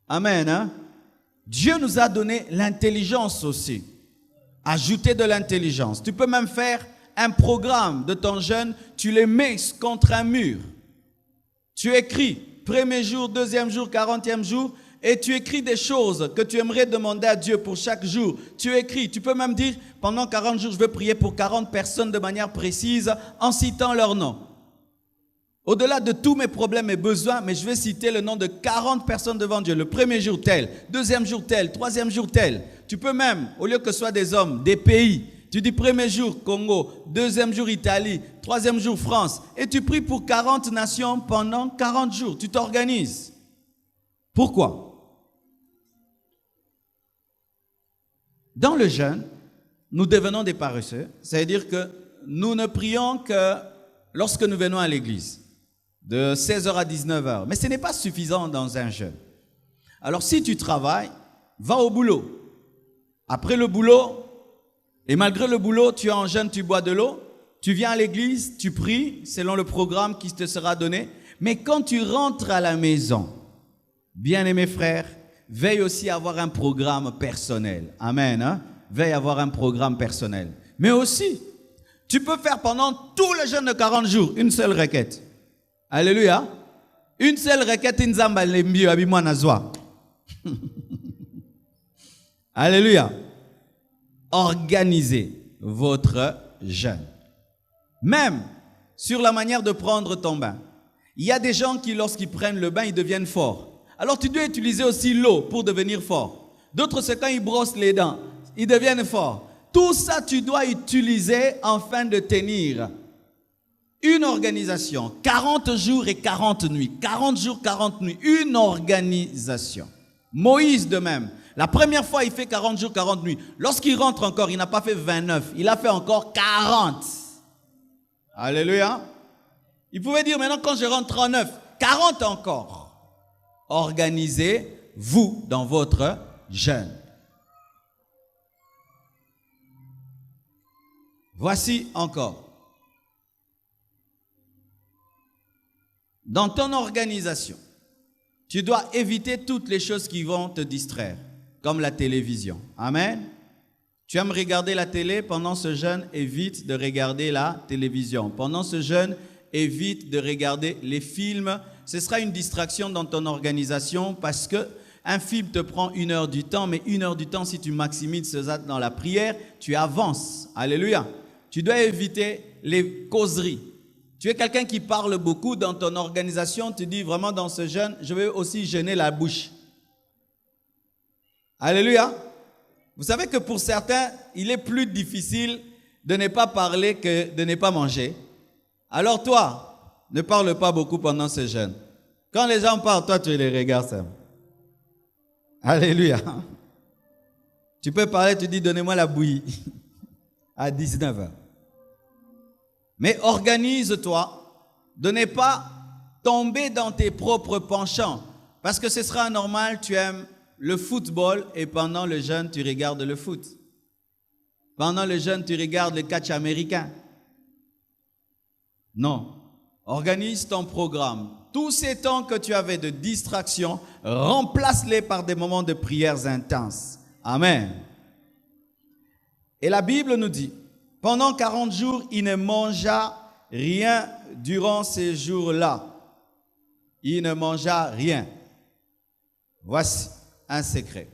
Amen. Hein? Dieu nous a donné l'intelligence aussi. Ajouter de l'intelligence. Tu peux même faire un programme de ton jeûne. Tu les mets contre un mur. Tu écris, premier jour, deuxième jour, 40e jour. Et tu écris des choses que tu aimerais demander à Dieu pour chaque jour. Tu écris, tu peux même dire, pendant 40 jours, je vais prier pour 40 personnes de manière précise en citant leur nom. Au-delà de tous mes problèmes et besoins, mais je vais citer le nom de 40 personnes devant Dieu. Le premier jour tel, deuxième jour tel, troisième jour tel. Tu peux même, au lieu que ce soit des hommes, des pays, tu dis premier jour Congo, deuxième jour Italie, troisième jour France. Et tu pries pour 40 nations pendant 40 jours. Tu t'organises. Pourquoi? Dans le jeûne, nous devenons des paresseux, c'est-à-dire que nous ne prions que lorsque nous venons à l'église, de 16h à 19h. Mais ce n'est pas suffisant dans un jeûne. Alors si tu travailles, va au boulot. Après le boulot, et malgré le boulot, tu es en jeûne, tu bois de l'eau, tu viens à l'église, tu pries selon le programme qui te sera donné. Mais quand tu rentres à la maison, bien-aimés frères, veille aussi à avoir un programme personnel. Amen. Hein? Veille à avoir un programme personnel. Mais aussi, tu peux faire pendant tout le jeûne de 40 jours une seule requête. Alléluia. Une seule requête, Nzamba lembio abimwa nazwa. Alléluia. Organisez votre jeûne. Même sur la manière de prendre ton bain. Il y a des gens qui, lorsqu'ils prennent le bain, ils deviennent forts. Alors tu dois utiliser aussi l'eau pour devenir fort. D'autres, c'est quand ils brossent les dents, ils deviennent forts. Tout ça, tu dois utiliser afin de tenir une organisation. 40 jours et 40 nuits. 40 jours, 40 nuits. Une organisation. Moïse de même. La première fois, il fait 40 jours, 40 nuits. Lorsqu'il rentre encore, il n'a pas fait 29. Il a fait encore 40. Alléluia. Il pouvait dire maintenant, quand je rentre 39, 40 encore. Organisez-vous dans votre jeûne. Voici encore. Dans ton organisation, tu dois éviter toutes les choses qui vont te distraire, comme la télévision. Amen. Tu aimes regarder la télé, pendant ce jeûne, évite de regarder la télévision. Pendant ce jeûne, évite de regarder les films. Ce sera une distraction dans ton organisation parce que un film te prend 1 heure du temps, mais 1 heure du temps, si tu maximises ça dans la prière, tu avances. Alléluia. Tu dois éviter les causeries. Tu es quelqu'un qui parle beaucoup dans ton organisation, tu dis vraiment dans ce jeûne, je vais aussi jeûner la bouche. Alléluia. Vous savez que pour certains, il est plus difficile de ne pas parler que de ne pas manger. Alors toi, ne parle pas beaucoup pendant ce jeûne. Quand les gens parlent, toi tu les regardes ça. Alléluia. Tu peux parler, tu dis donnez-moi la bouillie à 19h. Mais organise-toi de ne pas tomber dans tes propres penchants. Parce que ce sera normal, tu aimes le football et pendant le jeûne, tu regardes le foot. Pendant le jeûne, tu regardes le catch américain. Non. Organise ton programme. Tous ces temps que tu avais de distraction, remplace-les par des moments de prières intenses. Amen. Et la Bible nous dit, pendant 40 jours, il ne mangea rien durant ces jours-là. Il ne mangea rien. Voici un secret.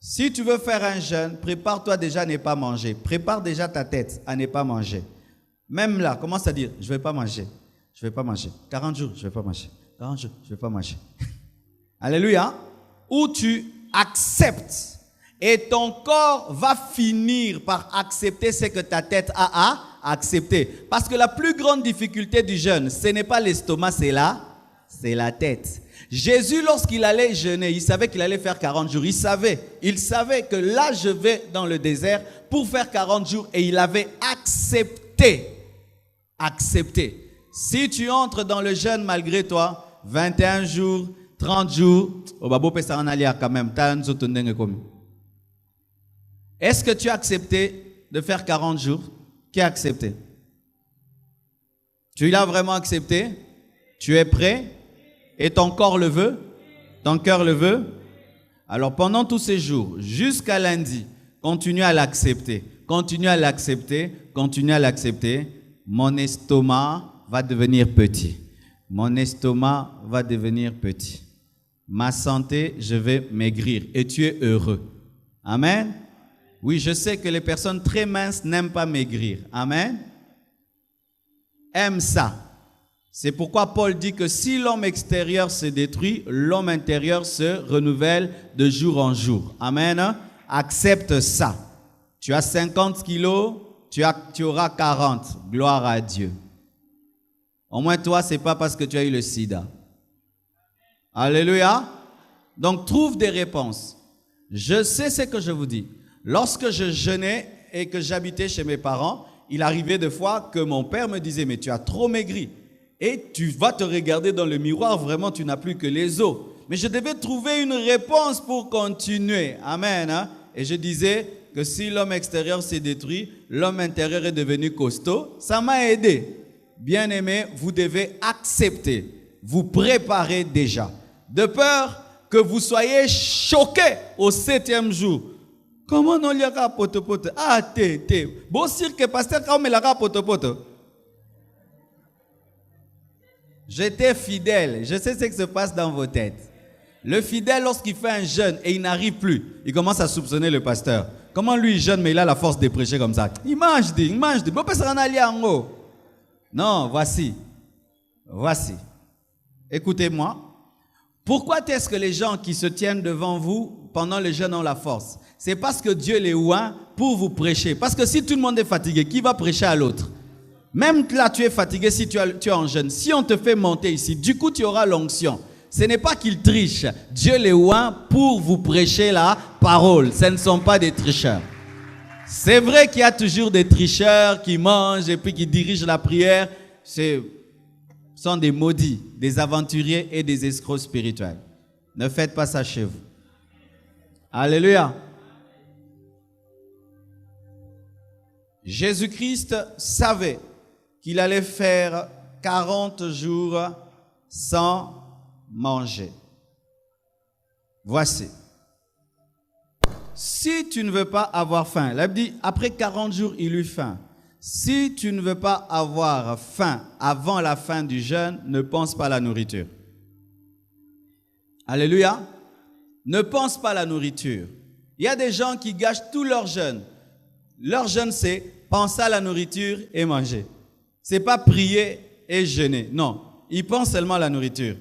Si tu veux faire un jeûne, prépare-toi déjà à ne pas manger. Prépare déjà ta tête à ne pas manger. Même là, commence à dire, je ne vais pas manger. Je ne vais pas manger. 40 jours, je ne vais pas manger. 40 jours, je ne vais pas manger. Alléluia. Où tu acceptes. Et ton corps va finir par accepter ce que ta tête a accepté. Parce que la plus grande difficulté du jeûne, ce n'est pas l'estomac, c'est la tête. Jésus, lorsqu'il allait jeûner, il savait qu'il allait faire 40 jours. Il savait que là, je vais dans le désert pour faire 40 jours. Et il avait accepté. Si tu entres dans le jeûne malgré toi, 21 jours, 30 jours, quand même. Est-ce que tu as accepté de faire 40 jours? Qui a accepté? Tu l'as vraiment accepté? Tu es prêt? Et ton corps le veut? Ton cœur le veut? Alors pendant tous ces jours, jusqu'à lundi, continue à l'accepter. Continue à l'accepter. Continue à l'accepter. Mon estomac va devenir petit. Mon estomac va devenir petit. Ma santé, je vais maigrir. Et tu es heureux. Amen. Oui, je sais que les personnes très minces n'aiment pas maigrir. Amen. Aime ça. C'est pourquoi Paul dit que si l'homme extérieur se détruit, l'homme intérieur se renouvelle de jour en jour. Amen. Accepte ça. Tu as 50 kilos, tu auras 40. Gloire à Dieu. Au moins toi, ce n'est pas parce que tu as eu le sida. Alléluia. Donc trouve des réponses. Je sais ce que je vous dis. Lorsque je jeûnais et que j'habitais chez mes parents, il arrivait des fois que mon père me disait « Mais tu as trop maigri. » Et tu vas te regarder dans le miroir, vraiment tu n'as plus que les os. Mais je devais trouver une réponse pour continuer. Amen. Hein? Et je disais que si l'homme extérieur s'est détruit, l'homme intérieur est devenu costaud. Ça m'a aidé. Bien-aimés, vous devez accepter, vous préparer déjà. De peur que vous soyez choqués au 7e jour. Comment non liaka potopoto? Ah, bon cirque pasteur quand me laka potopoto. J'étais fidèle. Je sais ce qui se passe dans vos têtes. Le fidèle, lorsqu'il fait un jeûne et il n'arrive plus, il commence à soupçonner le pasteur. Comment lui il jeûne mais il a la force de prêcher comme ça? Il mange. Non, voici. Écoutez-moi. Pourquoi est-ce que les gens qui se tiennent devant vous pendant le jeûne ont la force? C'est parce que Dieu les oint pour vous prêcher. Parce que si tout le monde est fatigué, qui va prêcher à l'autre? Même là, tu es fatigué si tu es en jeûne. Si on te fait monter ici, du coup, tu auras l'onction. Ce n'est pas qu'ils trichent. Dieu les oint pour vous prêcher la parole. Ce ne sont pas des tricheurs. C'est vrai qu'il y a toujours des tricheurs qui mangent et puis qui dirigent la prière. Ce sont des maudits, des aventuriers et des escrocs spirituels. Ne faites pas ça chez vous. Alléluia. Jésus-Christ savait qu'il allait faire 40 jours sans manger. Voici. si tu ne veux pas avoir faim, la Bible dit, après 40 jours, il eut faim. Si tu ne veux pas avoir faim avant la fin du jeûne, ne pense pas à la nourriture. Alléluia. Ne pense pas à la nourriture. Il y a des gens qui gâchent tout leur jeûne. Leur jeûne, c'est penser à la nourriture et manger. C'est pas prier et jeûner. Non, ils pensent seulement à la nourriture.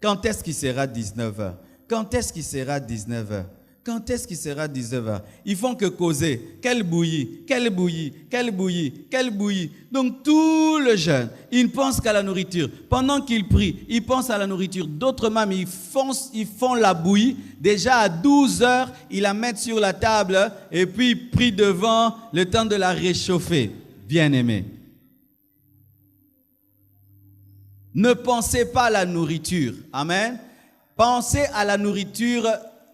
Quand est-ce qu'il sera 19h? Quand est-ce qu'il sera 19h? Quand est-ce qu'il sera 19h? Ils font que causer. Quelle bouillie, quelle bouillie, quelle bouillie, quelle bouillie. Donc tout le jeûne, ils ne pensent qu'à la nourriture. Pendant qu'ils prient, ils pensent à la nourriture. D'autres même, ils font la bouillie. Déjà à 12h, ils la mettent sur la table et puis ils prient devant le temps de la réchauffer. Bien-aimés. Ne pensez pas à la nourriture. Amen. Pensez à la nourriture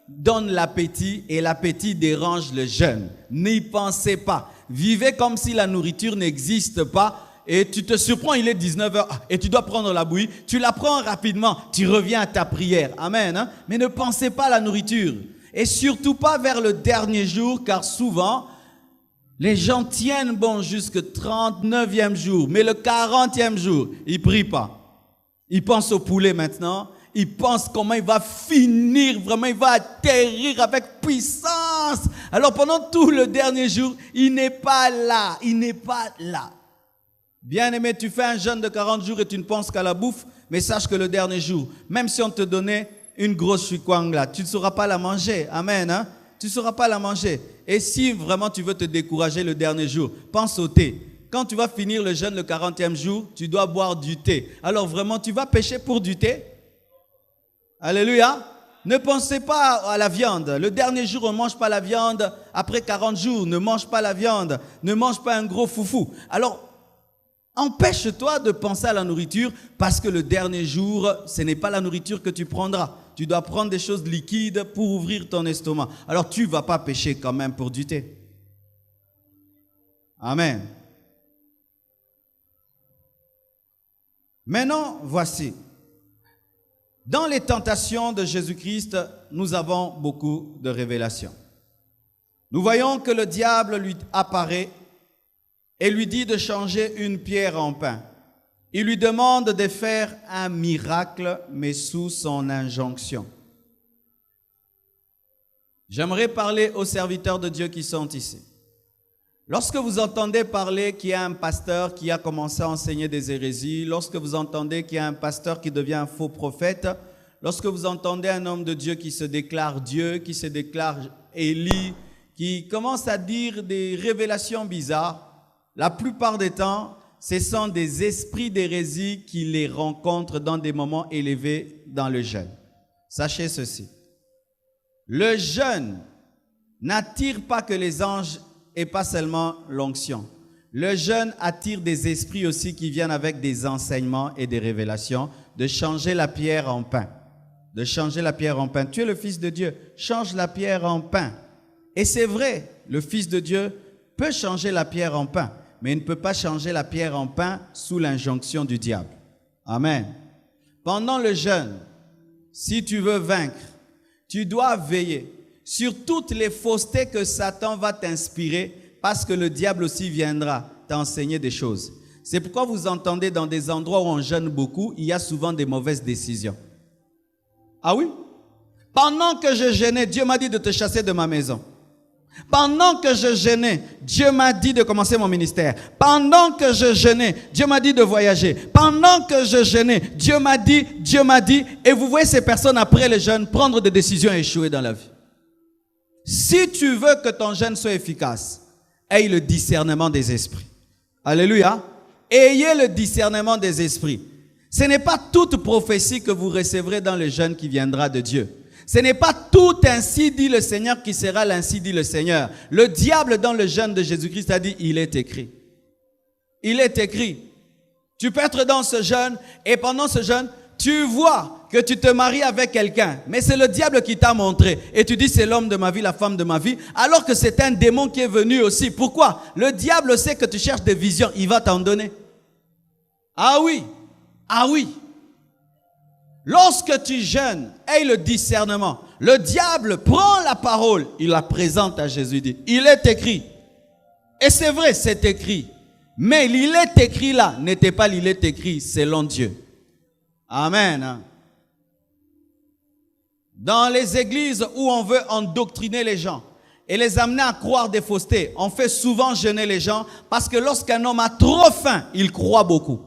donne l'appétit et l'appétit dérange le jeûne. N'y pensez pas. Vivez comme si la nourriture n'existe pas et tu te surprends, il est 19h et tu dois prendre la bouillie. Tu la prends rapidement, tu reviens à ta prière. Amen. Mais ne pensez pas à la nourriture et surtout pas vers le dernier jour car souvent, les gens tiennent bon jusqu'au 39e jour, mais le 40e jour, ils ne prient pas. Ils pensent au poulet maintenant. Il pense comment il va finir, vraiment il va atterrir avec puissance. Alors pendant tout le dernier jour, il n'est pas là, il n'est pas là. Bien-aimé, tu fais un jeûne de 40 jours et tu ne penses qu'à la bouffe, mais sache que le dernier jour, même si on te donnait une grosse chukwang là, tu ne sauras pas la manger. Amen. Tu ne sauras pas la manger. Et si vraiment tu veux te décourager le dernier jour, pense au thé. Quand tu vas finir le jeûne le 40e jour, tu dois boire du thé. Alors vraiment, tu vas pécher pour du thé? Alléluia. Ne pensez pas à la viande. Le dernier jour, on ne mange pas la viande. Après 40 jours, ne mange pas la viande. Ne mange pas un gros foufou. Alors, empêche-toi de penser à la nourriture parce que le dernier jour, ce n'est pas la nourriture que tu prendras. Tu dois prendre des choses liquides pour ouvrir ton estomac. Alors, tu ne vas pas pécher quand même pour du thé. Amen. Maintenant, voici. Dans les tentations de Jésus-Christ, nous avons beaucoup de révélations. Nous voyons que le diable lui apparaît et lui dit de changer une pierre en pain. Il lui demande de faire un miracle, mais sous son injonction. J'aimerais parler aux serviteurs de Dieu qui sont ici. Lorsque vous entendez parler qu'il y a un pasteur qui a commencé à enseigner des hérésies, lorsque vous entendez qu'il y a un pasteur qui devient un faux prophète, lorsque vous entendez un homme de Dieu qui se déclare Dieu, qui se déclare Élie, qui commence à dire des révélations bizarres, la plupart des temps, ce sont des esprits d'hérésie qui les rencontrent dans des moments élevés dans le jeûne. Sachez ceci, le jeûne n'attire pas que les anges et pas seulement l'onction. Le jeûne attire des esprits aussi qui viennent avec des enseignements et des révélations, de changer la pierre en pain. De changer la pierre en pain. Tu es le Fils de Dieu, change la pierre en pain. Et c'est vrai, le Fils de Dieu peut changer la pierre en pain, mais il ne peut pas changer la pierre en pain sous l'injonction du diable. Amen. Pendant le jeûne, si tu veux vaincre, tu dois veiller sur toutes les faussetés que Satan va t'inspirer parce que le diable aussi viendra t'enseigner des choses. C'est pourquoi vous entendez dans des endroits où on jeûne beaucoup, il y a souvent des mauvaises décisions. Ah oui? Pendant que je jeûnais, Dieu m'a dit de te chasser de ma maison. Pendant que je jeûnais, Dieu m'a dit de commencer mon ministère. Pendant que je jeûnais, Dieu m'a dit de voyager. Pendant que je jeûnais, Dieu m'a dit. Et vous voyez ces personnes après le jeûne prendre des décisions et échouer dans la vie. Si tu veux que ton jeûne soit efficace, aie le discernement des esprits. Alléluia. Ayez le discernement des esprits. Ce n'est pas toute prophétie que vous recevrez dans le jeûne qui viendra de Dieu. Ce n'est pas tout ainsi dit le Seigneur qui sera l'ainsi dit le Seigneur. Le diable dans le jeûne de Jésus-Christ a dit, il est écrit. Il est écrit. Tu peux être dans ce jeûne et pendant ce jeûne, tu vois que tu te maries avec quelqu'un, mais c'est le diable qui t'a montré. Et tu dis, c'est l'homme de ma vie, la femme de ma vie, alors que c'est un démon qui est venu aussi. Pourquoi? Le diable sait que tu cherches des visions, il va t'en donner. Ah oui, ah oui. Lorsque tu jeûnes, aie le discernement. Le diable prend la parole, il la présente à Jésus, dit, il est écrit. Et c'est vrai, c'est écrit. Mais il est écrit là n'était pas il est écrit selon Dieu. Amen. Dans les églises où on veut endoctriner les gens et les amener à croire des faussetés, on fait souvent jeûner les gens parce que lorsqu'un homme a trop faim, il croit beaucoup.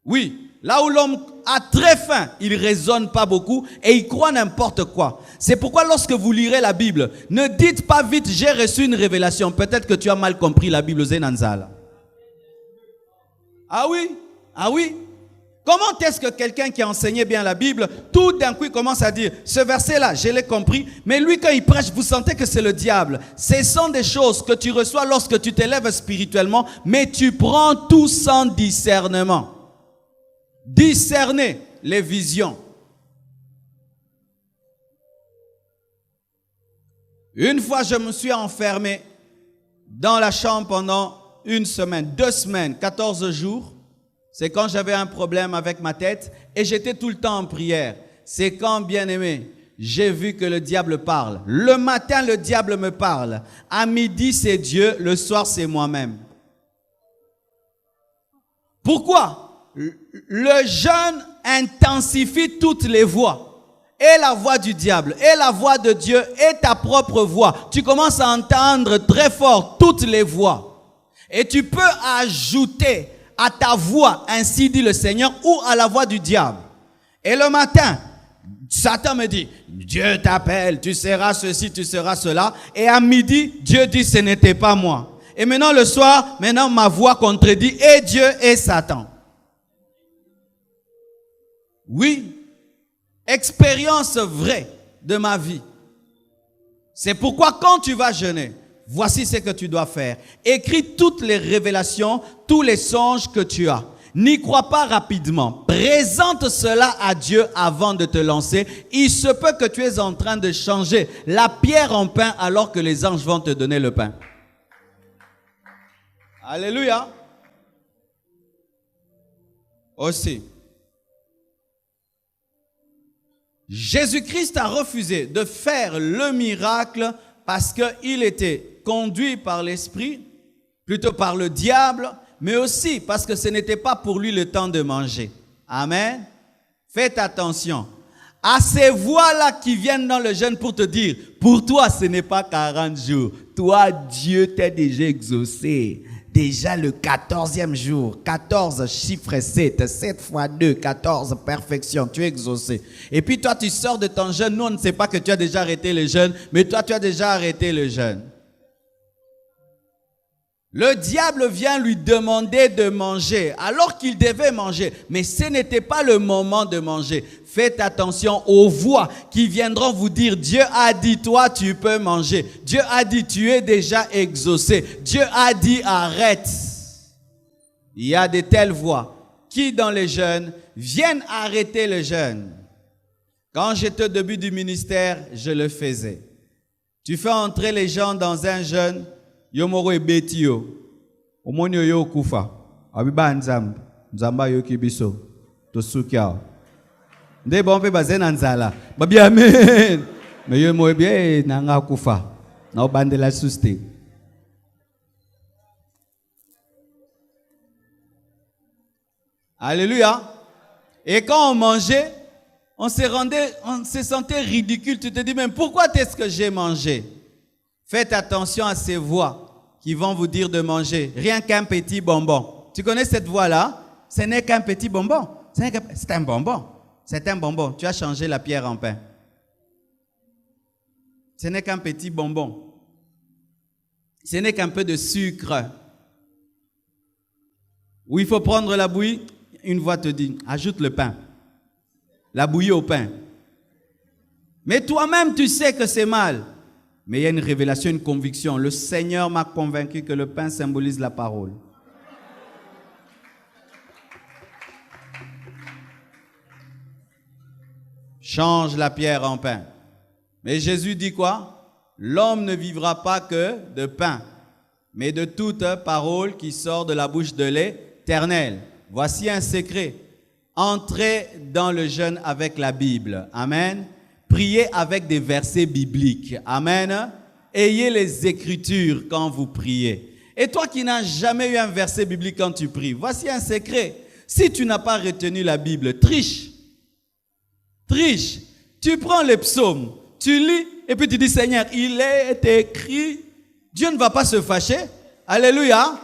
Oui, là où l'homme a très faim, il ne raisonne pas beaucoup et il croit n'importe quoi. C'est pourquoi lorsque vous lirez la Bible, ne dites pas vite, j'ai reçu une révélation. Peut-être que tu as mal compris la Bible, Zenanzala. Ah oui, ah oui. Comment est-ce que quelqu'un qui a enseigné bien la Bible, tout d'un coup il commence à dire, ce verset-là, je l'ai compris, mais lui quand il prêche, vous sentez que c'est le diable. Ce sont des choses que tu reçois lorsque tu t'élèves spirituellement, mais tu prends tout sans discernement. Discerner les visions. Une fois, je me suis enfermé dans la chambre pendant une semaine, 2 semaines, 14 jours. C'est quand j'avais un problème avec ma tête et j'étais tout le temps en prière. C'est quand, bien aimé, j'ai vu que le diable parle. Le matin, le diable me parle. À midi, c'est Dieu. Le soir, c'est moi-même. Pourquoi? Le jeûne intensifie toutes les voix. Et la voix du diable, et la voix de Dieu, et ta propre voix. Tu commences à entendre très fort toutes les voix. Et tu peux ajouter à ta voix, ainsi dit le Seigneur, ou à la voix du diable. Et le matin, Satan me dit, Dieu t'appelle, tu seras ceci, tu seras cela. Et à midi, Dieu dit, ce n'était pas moi. Et maintenant le soir, maintenant ma voix contredit et Dieu et Satan. Oui, expérience vraie de ma vie. C'est pourquoi quand tu vas jeûner, voici ce que tu dois faire. Écris toutes les révélations, tous les songes que tu as. N'y crois pas rapidement. Présente cela à Dieu avant de te lancer. Il se peut que tu es en train de changer la pierre en pain alors que les anges vont te donner le pain. Alléluia. Aussi. Jésus-Christ a refusé de faire le miracle parce qu'il était conduit par l'esprit, plutôt par le diable, mais aussi parce que ce n'était pas pour lui le temps de manger. Amen. Faites attention à ces voix-là qui viennent dans le jeûne pour te dire, pour toi ce n'est pas 40 jours, toi Dieu t'a déjà exaucé. Déjà le 14e jour, 14 chiffre 7, 7 fois 2, 14, perfection, tu es exaucé. Et puis toi tu sors de ton jeûne, nous on ne sait pas que tu as déjà arrêté le jeûne, mais toi tu as déjà arrêté le jeûne. Le diable vient lui demander de manger alors qu'il devait manger, mais ce n'était pas le moment de manger. Faites attention aux voix qui viendront vous dire, Dieu a dit, toi tu peux manger. Dieu a dit, tu es déjà exaucé. Dieu a dit, arrête. Il y a de telles voix qui dans les jeûnes viennent arrêter le jeûne. Quand j'étais au début du ministère, je le faisais. Tu fais entrer les gens dans un jeûne, Yomoro ebetio, omonyo yo kufa, abiba nzamb, nzamba yo kibiso, tosukia. Nde bombe bazen anzala, babi amen. Mais yo mo bien nanga kufa, na obandela suste. Alléluia. Et quand on mangeait, on se sentait ridicule. Tu te dis même pourquoi est-ce que j'ai mangé? Faites attention à ces voix qui vont vous dire de manger. Rien qu'un petit bonbon. Tu connais cette voix-là? Ce n'est qu'un petit bonbon. C'est un bonbon. C'est un bonbon. Tu as changé la pierre en pain. Ce n'est qu'un petit bonbon. Ce n'est qu'un peu de sucre. Où il faut prendre la bouillie, une voix te dit, ajoute le pain. La bouillie au pain. Mais toi-même, tu sais que c'est mal. Mais il y a une révélation, une conviction. Le Seigneur m'a convaincu que le pain symbolise la parole. Change la pierre en pain. Mais Jésus dit quoi? L'homme ne vivra pas que de pain, mais de toute parole qui sort de la bouche de l'Éternel. Voici un secret. Entrez dans le jeûne avec la Bible. Amen. Priez avec des versets bibliques. Amen. Ayez les Écritures quand vous priez. Et toi qui n'as jamais eu un verset biblique quand tu pries, voici un secret. Si tu n'as pas retenu la Bible, triche. Triche. Tu prends les psaumes, tu lis et puis tu dis, Seigneur, il est écrit. Dieu ne va pas se fâcher. Alléluia.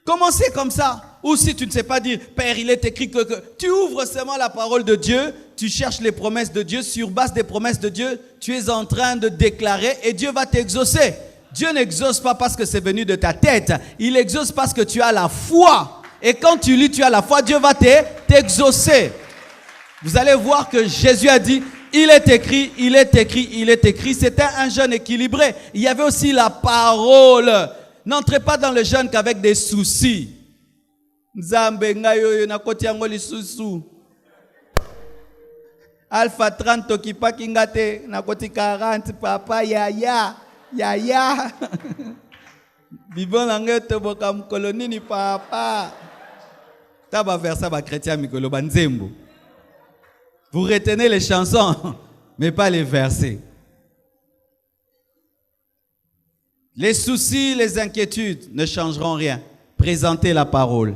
Commencez comme ça. Ou si tu ne sais pas dire, Père, il est écrit que... Tu ouvres seulement la parole de Dieu, tu cherches les promesses de Dieu, sur base des promesses de Dieu, tu es en train de déclarer et Dieu va t'exaucer. Dieu n'exauce pas parce que c'est venu de ta tête, il exauce parce que tu as la foi. Et quand tu lis, tu as la foi, Dieu va t'exaucer. Vous allez voir que Jésus a dit, il est écrit, il est écrit, il est écrit. C'était un jeûne équilibré. Il y avait aussi la parole. N'entrez pas dans le jeûne qu'avec des soucis. Nzambe ngayo na koti yango lisusu. Alpha 30 tokipa kingate na koti 40 papa yaya. Bibon nange toboka mkoloni ni papa. Taba versa ba chrétien mikolo banzembo. Vous retenez les chansons, mais pas les versets. Les soucis, les inquiétudes ne changeront rien. Présentez la parole.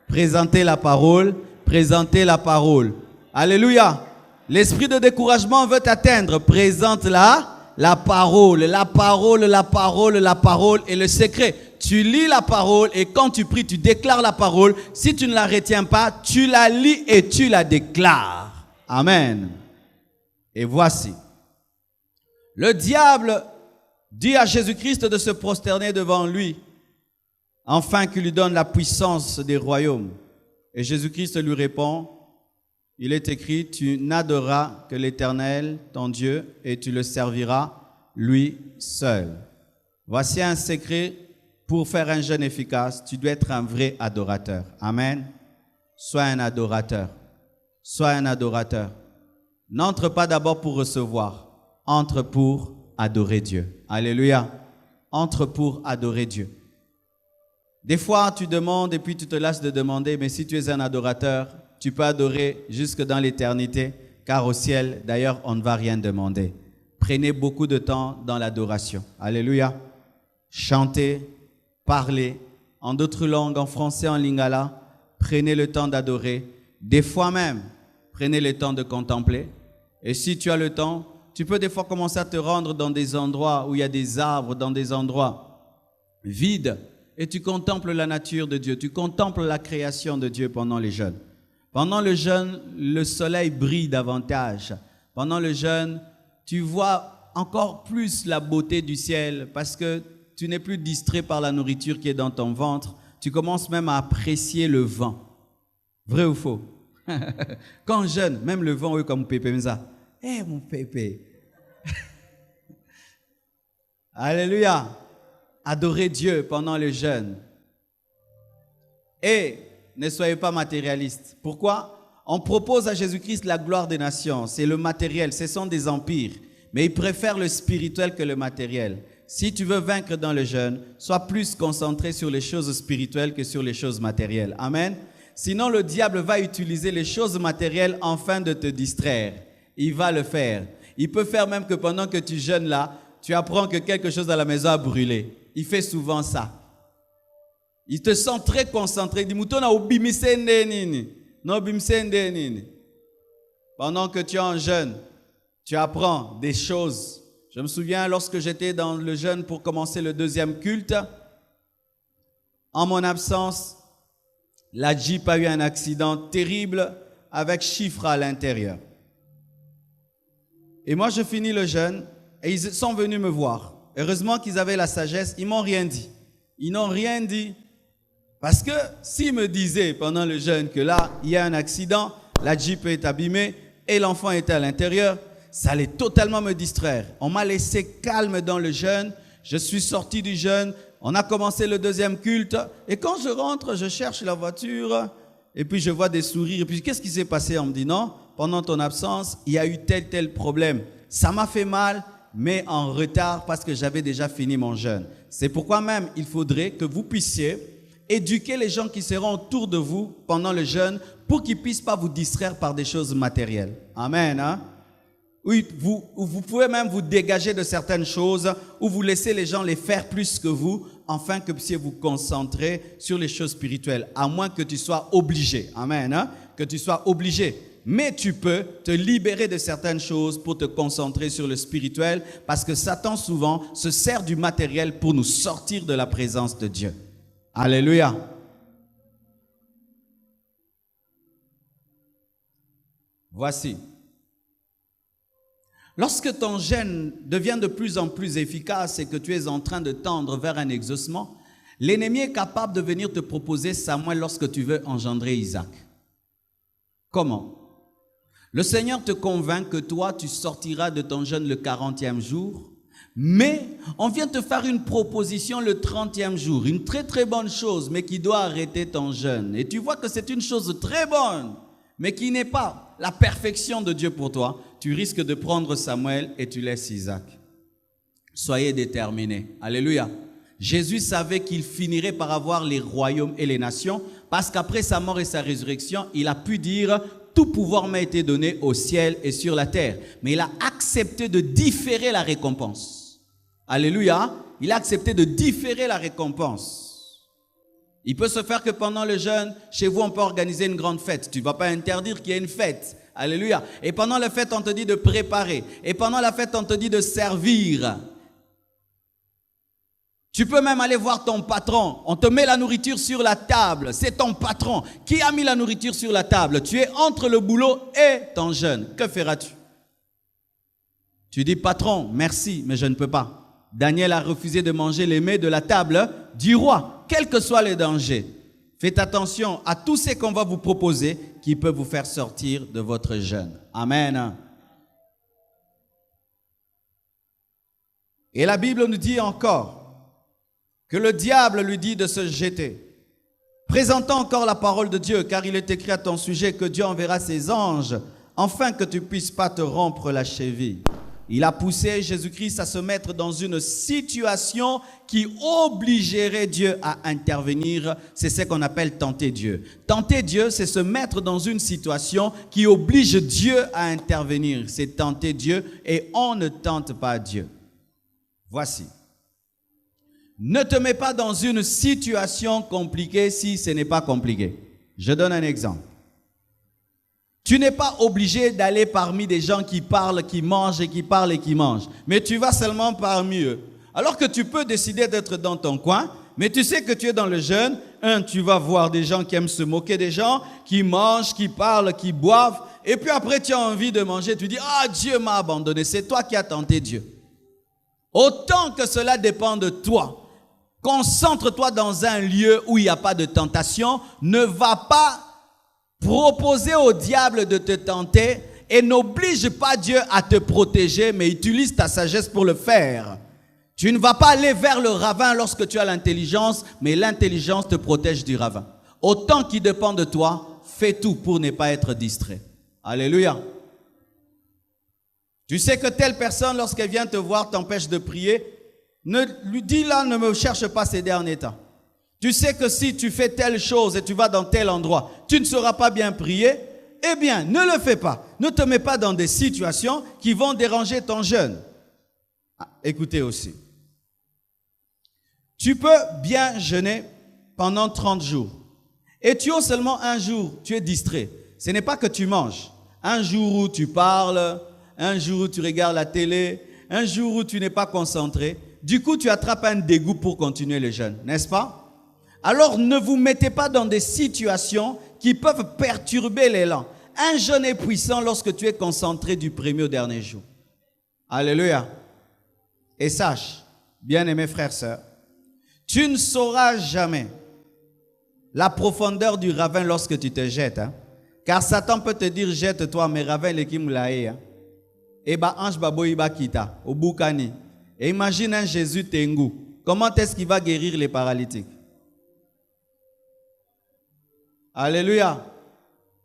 Présentez la parole. Présentez la parole. Alléluia. L'esprit de découragement veut t'atteindre. Présente la parole. La parole, la parole, la parole est le secret. Tu lis la parole et quand tu pries, tu déclares la parole. Si tu ne la retiens pas, tu la lis et tu la déclares. Amen. Et voici. Le diable dit à Jésus-Christ de se prosterner devant lui, afin qu'il lui donne la puissance des royaumes. Et Jésus-Christ lui répond, il est écrit, tu n'adoreras que l'Éternel, ton Dieu, et tu le serviras lui seul. Voici un secret pour faire un jeûne efficace. Tu dois être un vrai adorateur. Amen. Sois un adorateur. Sois un adorateur. N'entre pas d'abord pour recevoir. Entre pour adorer Dieu. Alléluia. Entre pour adorer Dieu. Des fois, tu demandes et puis tu te lasses de demander, mais si tu es un adorateur, tu peux adorer jusque dans l'éternité, car au ciel, d'ailleurs, on ne va rien demander. Prenez beaucoup de temps dans l'adoration. Alléluia. Chantez, parlez, en d'autres langues, en français, en lingala. Prenez le temps d'adorer. Des fois même, prenez le temps de contempler. Et si tu as le temps, tu peux des fois commencer à te rendre dans des endroits où il y a des arbres, dans des endroits vides. Et tu contemples la nature de Dieu. Tu contemples la création de Dieu pendant les jeûnes. Pendant le jeûne, le soleil brille davantage. Pendant le jeûne, tu vois encore plus la beauté du ciel parce que tu n'es plus distrait par la nourriture qui est dans ton ventre. Tu commences même à apprécier le vent. Vrai ou faux? Quand jeune, même le vent, oui, comme Pépé Mza. Eh, mon Pépé. Alléluia. Adorez Dieu pendant le jeûne. Et ne soyez pas matérialiste. Pourquoi? On propose à Jésus-Christ la gloire des nations. C'est le matériel, ce sont des empires. Mais il préfère le spirituel que le matériel. Si tu veux vaincre dans le jeûne, sois plus concentré sur les choses spirituelles que sur les choses matérielles. Amen. Sinon, le diable va utiliser les choses matérielles afin de te distraire. Il va le faire. Il peut faire même que pendant que tu jeûnes là, tu apprends que quelque chose à la maison a brûlé. Il fait souvent ça. Il te sent très concentré. Il dit, pendant que tu es en jeûne, tu apprends des choses. Je me souviens lorsque j'étais dans le jeûne pour commencer le deuxième culte, en mon absence, la Jeep a eu un accident terrible avec chiffres à l'intérieur. Et moi, je finis le jeûne et ils sont venus me voir. Heureusement qu'ils avaient la sagesse, ils m'ont rien dit. Ils n'ont rien dit. Parce que s'ils me disaient pendant le jeûne que là, il y a un accident, la Jeep est abîmée et l'enfant était à l'intérieur, ça allait totalement me distraire. On m'a laissé calme dans le jeûne. Je suis sorti du jeûne. On a commencé le deuxième culte. Et quand je rentre, je cherche la voiture. Et puis je vois des sourires. Et puis qu'est-ce qui s'est passé? On me dit non, pendant ton absence, il y a eu tel problème. Ça m'a fait mal, mais en retard parce que j'avais déjà fini mon jeûne. C'est pourquoi même il faudrait que vous puissiez éduquez les gens qui seront autour de vous pendant le jeûne pour qu'ils ne puissent pas vous distraire par des choses matérielles. Amen. Hein? Oui, vous pouvez même vous dégager de certaines choses ou vous laisser les gens les faire plus que vous afin que vous puissiez vous concentrer sur les choses spirituelles, à moins que tu sois obligé. Amen. Hein? Que tu sois obligé. Mais tu peux te libérer de certaines choses pour te concentrer sur le spirituel parce que Satan souvent se sert du matériel pour nous sortir de la présence de Dieu. Alléluia. Voici. Lorsque ton jeûne devient de plus en plus efficace et que tu es en train de tendre vers un exaucement, l'ennemi est capable de venir te proposer Samuel lorsque tu veux engendrer Isaac. Comment? Le Seigneur te convainc que toi, tu sortiras de ton jeûne le 40e jour, mais on vient te faire une proposition le 30e jour, une très très bonne chose, mais qui doit arrêter ton jeûne. Et tu vois que c'est une chose très bonne, mais qui n'est pas la perfection de Dieu pour toi. Tu risques de prendre Samuel et tu laisses Isaac. Soyez déterminés. Alléluia. Jésus savait qu'il finirait par avoir les royaumes et les nations, parce qu'après sa mort et sa résurrection, il a pu dire... Tout pouvoir m'a été donné au ciel et sur la terre. Mais il a accepté de différer la récompense. Alléluia. Il a accepté de différer la récompense. Il peut se faire que pendant le jeûne, chez vous, on peut organiser une grande fête. Tu ne vas pas interdire qu'il y ait une fête. Alléluia. Et pendant la fête, on te dit de préparer. Et pendant la fête, on te dit de servir. Tu peux même aller voir ton patron. On te met la nourriture sur la table. C'est ton patron qui a mis la nourriture sur la table. Tu es entre le boulot et ton jeûne. Que feras-tu? Tu dis, patron, merci, mais je ne peux pas. Daniel a refusé de manger les mets de la table du roi, quels que soient les dangers. Faites attention à tous ces qu'on va vous proposer qui peuvent vous faire sortir de votre jeûne. Amen. Et la Bible nous dit encore que le diable lui dit de se jeter. Présentant encore la parole de Dieu, car il est écrit à ton sujet que Dieu enverra ses anges, afin que tu ne puisses pas te rompre la cheville. Il a poussé Jésus-Christ à se mettre dans une situation qui obligerait Dieu à intervenir. C'est ce qu'on appelle tenter Dieu. Tenter Dieu, c'est se mettre dans une situation qui oblige Dieu à intervenir. C'est tenter Dieu et on ne tente pas Dieu. Voici. Ne te mets pas dans une situation compliquée si ce n'est pas compliqué. Je donne un exemple. Tu n'es pas obligé d'aller parmi des gens qui parlent, qui mangent et qui parlent et qui mangent. Mais tu vas seulement parmi eux. Alors que tu peux décider d'être dans ton coin, mais tu sais que tu es dans le jeûne. Tu vas voir des gens qui aiment se moquer des gens, qui mangent, qui parlent, qui boivent. Et puis après, tu as envie de manger. Tu dis, ah, Dieu m'a abandonné. C'est toi qui as tenté Dieu. Autant que cela dépend de toi. Concentre-toi dans un lieu où il n'y a pas de tentation. Ne va pas proposer au diable de te tenter et n'oblige pas Dieu à te protéger, mais utilise ta sagesse pour le faire. Tu ne vas pas aller vers le ravin lorsque tu as l'intelligence, mais l'intelligence te protège du ravin. Autant qu'il dépend de toi, fais tout pour ne pas être distrait. Alléluia. Tu sais que telle personne, lorsqu'elle vient te voir, t'empêche de prier. Ne lui dis là, ne me cherche pas ces derniers temps. Tu sais que si tu fais telle chose et tu vas dans tel endroit, tu ne sauras pas bien prier. Eh bien, ne le fais pas. Ne te mets pas dans des situations qui vont déranger ton jeûne. Écoutez aussi. Tu peux bien jeûner pendant 30 jours. Et tu as seulement un jour, tu es distrait. Ce n'est pas que tu manges. Un jour où tu parles, un jour où tu regardes la télé, un jour où tu n'es pas concentré. Du coup, tu attrapes un dégoût pour continuer le jeûne, n'est-ce pas? Alors, ne vous mettez pas dans des situations qui peuvent perturber l'élan. Un jeûne est puissant lorsque tu es concentré du premier au dernier jour. Alléluia. Et sache, bien-aimés frères et sœurs, tu ne sauras jamais la profondeur du ravin lorsque tu te jettes. Car Satan peut te dire, jette-toi, mais ravin l'équimulaï. Et bah, ange baboy ba kita, au boukani. Et imagine un Jésus Tengu. Comment est-ce qu'il va guérir les paralytiques? Alléluia.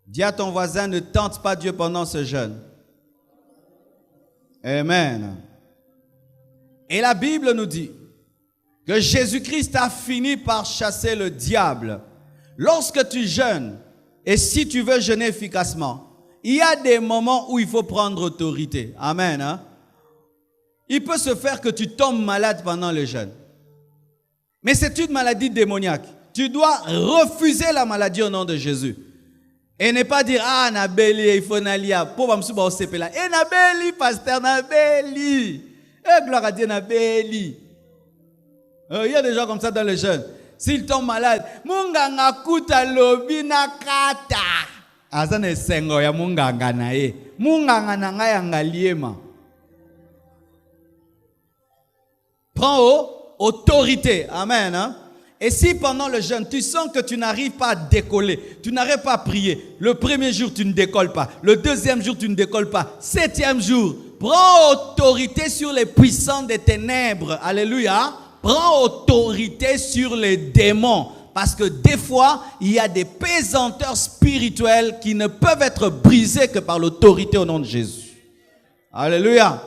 Dis à ton voisin, ne tente pas Dieu pendant ce jeûne. Amen. Et la Bible nous dit que Jésus-Christ a fini par chasser le diable. Lorsque tu jeûnes, et si tu veux jeûner efficacement, il y a des moments où il faut prendre autorité. Amen. Hein? Il peut se faire que tu tombes malade pendant le jeûne. Mais c'est une maladie démoniaque. Tu dois refuser la maladie au nom de Jésus. Et ne pas dire, ah, Nabeli, il faut n'alia. Pour m'souba au CP là. Eh, Nabeli, pasteur, Nabeli. Eh, gloire à Dieu, Nabeli. Il y a des gens comme ça dans le jeûne. S'ils tombent malades, Munganga kuta lobi nakata. Azane sengo ya munganga nae. Munganga nanga ya ngaliema. Prends autorité. Amen. Hein? Et si pendant le jeûne, tu sens que tu n'arrives pas à décoller, tu n'arrives pas à prier, le premier jour, tu ne décolles pas, le deuxième jour, tu ne décolles pas, septième jour, prends autorité sur les puissants des ténèbres. Alléluia. Prends autorité sur les démons. Parce que des fois, il y a des pesanteurs spirituels qui ne peuvent être brisés que par l'autorité au nom de Jésus. Alléluia.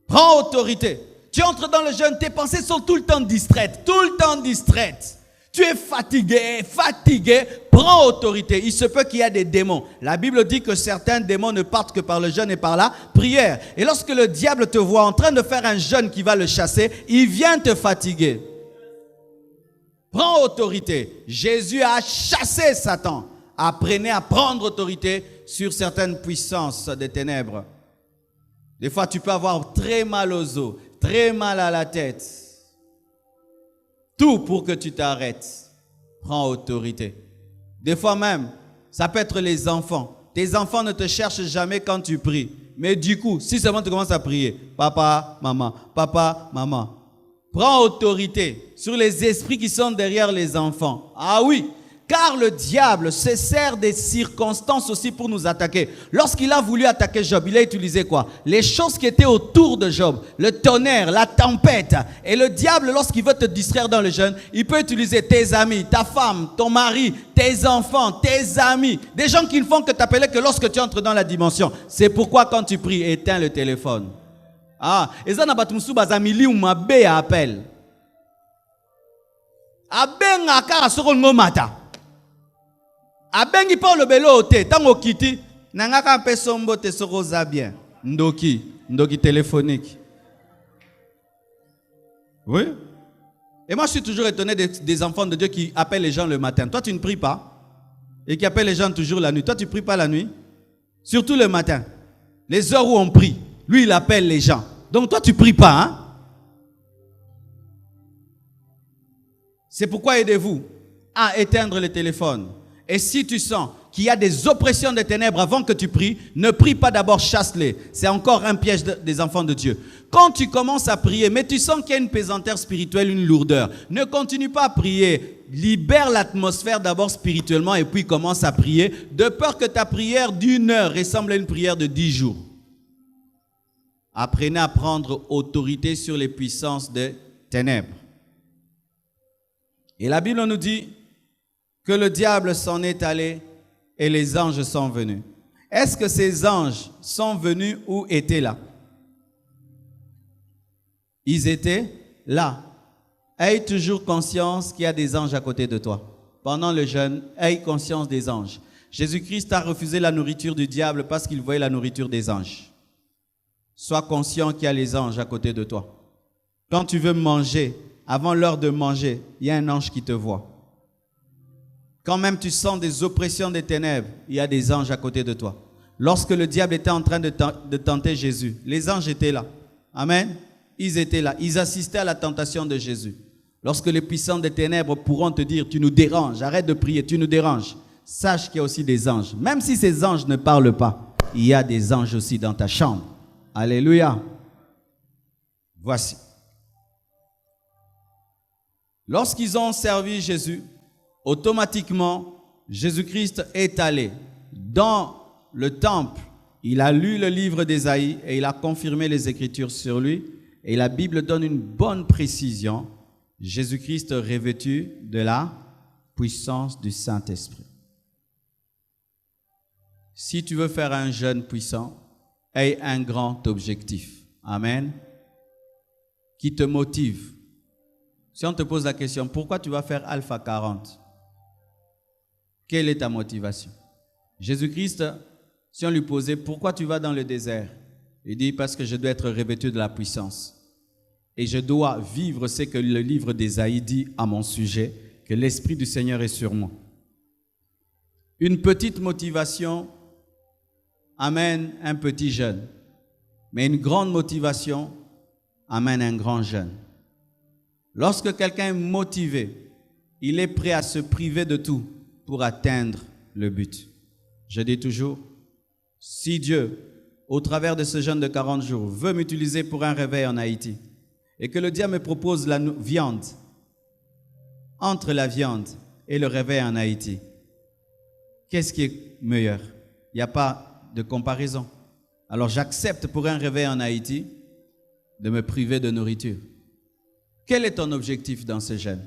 Prends autorité. Tu entres dans le jeûne, tes pensées sont tout le temps distraites. Tout le temps distraites. Tu es fatigué, prends autorité. Il se peut qu'il y ait des démons. La Bible dit que certains démons ne partent que par le jeûne et par la prière. Et lorsque le diable te voit en train de faire un jeûne qui va le chasser, il vient te fatiguer. Prends autorité. Jésus a chassé Satan. Apprenez à prendre autorité sur certaines puissances des ténèbres. Des fois, tu peux avoir très mal aux os, très mal à la tête. Tout pour que tu t'arrêtes. Prends autorité. Des fois même, ça peut être les enfants. Tes enfants ne te cherchent jamais quand tu pries. Mais du coup, si seulement tu commences à prier, papa, maman, prends autorité sur les esprits qui sont derrière les enfants. Ah oui, car le diable se sert des circonstances aussi pour nous attaquer. Lorsqu'il a voulu attaquer Job, il a utilisé quoi? Les choses qui étaient autour de Job, le tonnerre, la tempête. Et le diable, lorsqu'il veut te distraire dans le jeûne, il peut utiliser tes amis, ta femme, ton mari, tes enfants, tes amis. Des gens qui ne font que t'appeler que lorsque tu entres dans la dimension. C'est pourquoi quand tu pries, éteins le téléphone. Ah, et ça n'a pas tout bazamili ou ma bé appel. Abenga kara soko ngomata. Abengi pa le belo te tango kiti nangaka mpe sombo te soko za bien. Ndoki téléphonique. Oui. Et moi je suis toujours étonné des enfants de Dieu qui appellent les gens le matin. Toi tu ne pries pas et qui appellent les gens toujours la nuit. Toi tu ne pries pas la nuit. Surtout le matin. Les heures où on prie. Lui, il appelle les gens. Donc, toi, tu ne pries pas. Hein? C'est pourquoi aidez-vous à éteindre le téléphone. Et si tu sens qu'il y a des oppressions des ténèbres avant que tu pries, ne prie pas d'abord, chasse-les. C'est encore un piège des enfants de Dieu. Quand tu commences à prier, mais tu sens qu'il y a une pesanteur spirituelle, une lourdeur, ne continue pas à prier. Libère l'atmosphère d'abord spirituellement et puis commence à prier, de peur que ta prière d'1 heure ressemble à une prière de 10 jours. Apprenez à prendre autorité sur les puissances des ténèbres. Et la Bible nous dit que le diable s'en est allé et les anges sont venus. Est-ce que ces anges sont venus ou étaient là? Ils étaient là. Aie toujours conscience qu'il y a des anges à côté de toi. Pendant le jeûne, aie conscience des anges. Jésus-Christ a refusé la nourriture du diable parce qu'il voyait la nourriture des anges. Sois conscient qu'il y a les anges à côté de toi. Quand tu veux manger, avant l'heure de manger, il y a un ange qui te voit. Quand même tu sens des oppressions des ténèbres, il y a des anges à côté de toi. Lorsque le diable était en train de tenter Jésus, les anges étaient là. Amen. Ils étaient là. Ils assistaient à la tentation de Jésus. Lorsque les puissants des ténèbres pourront te dire, tu nous déranges, arrête de prier, tu nous déranges. Sache qu'il y a aussi des anges. Même si ces anges ne parlent pas, il y a des anges aussi dans ta chambre. Alléluia. Voici. Lorsqu'ils ont servi Jésus, automatiquement, Jésus-Christ est allé dans le temple. Il a lu le livre d'Ésaïe et il a confirmé les Écritures sur lui. Et la Bible donne une bonne précision. Jésus-Christ revêtu de la puissance du Saint-Esprit. Si tu veux faire un jeûne puissant, aie un grand objectif. Amen. Qui te motive. Si on te pose la question, pourquoi tu vas faire Alpha 40? Quelle est ta motivation? Jésus-Christ, si on lui posait, pourquoi tu vas dans le désert? Il dit, parce que je dois être revêtu de la puissance. Et je dois vivre ce que le livre d'Ésaïe dit à mon sujet, que l'Esprit du Seigneur est sur moi. Une petite motivation amène un petit jeune, mais une grande motivation amène un grand jeune. Lorsque quelqu'un est motivé, il est prêt à se priver de tout pour atteindre le but. Je dis toujours, si Dieu, au travers de ce jeûne de 40 jours, veut m'utiliser pour un réveil en Haïti, et que le diable me propose la viande, entre la viande et le réveil en Haïti, qu'est-ce qui est meilleur? Il n'y a pas de comparaison. Alors j'accepte pour un réveil en Haïti de me priver de nourriture. Quel est ton objectif dans ce jeûne?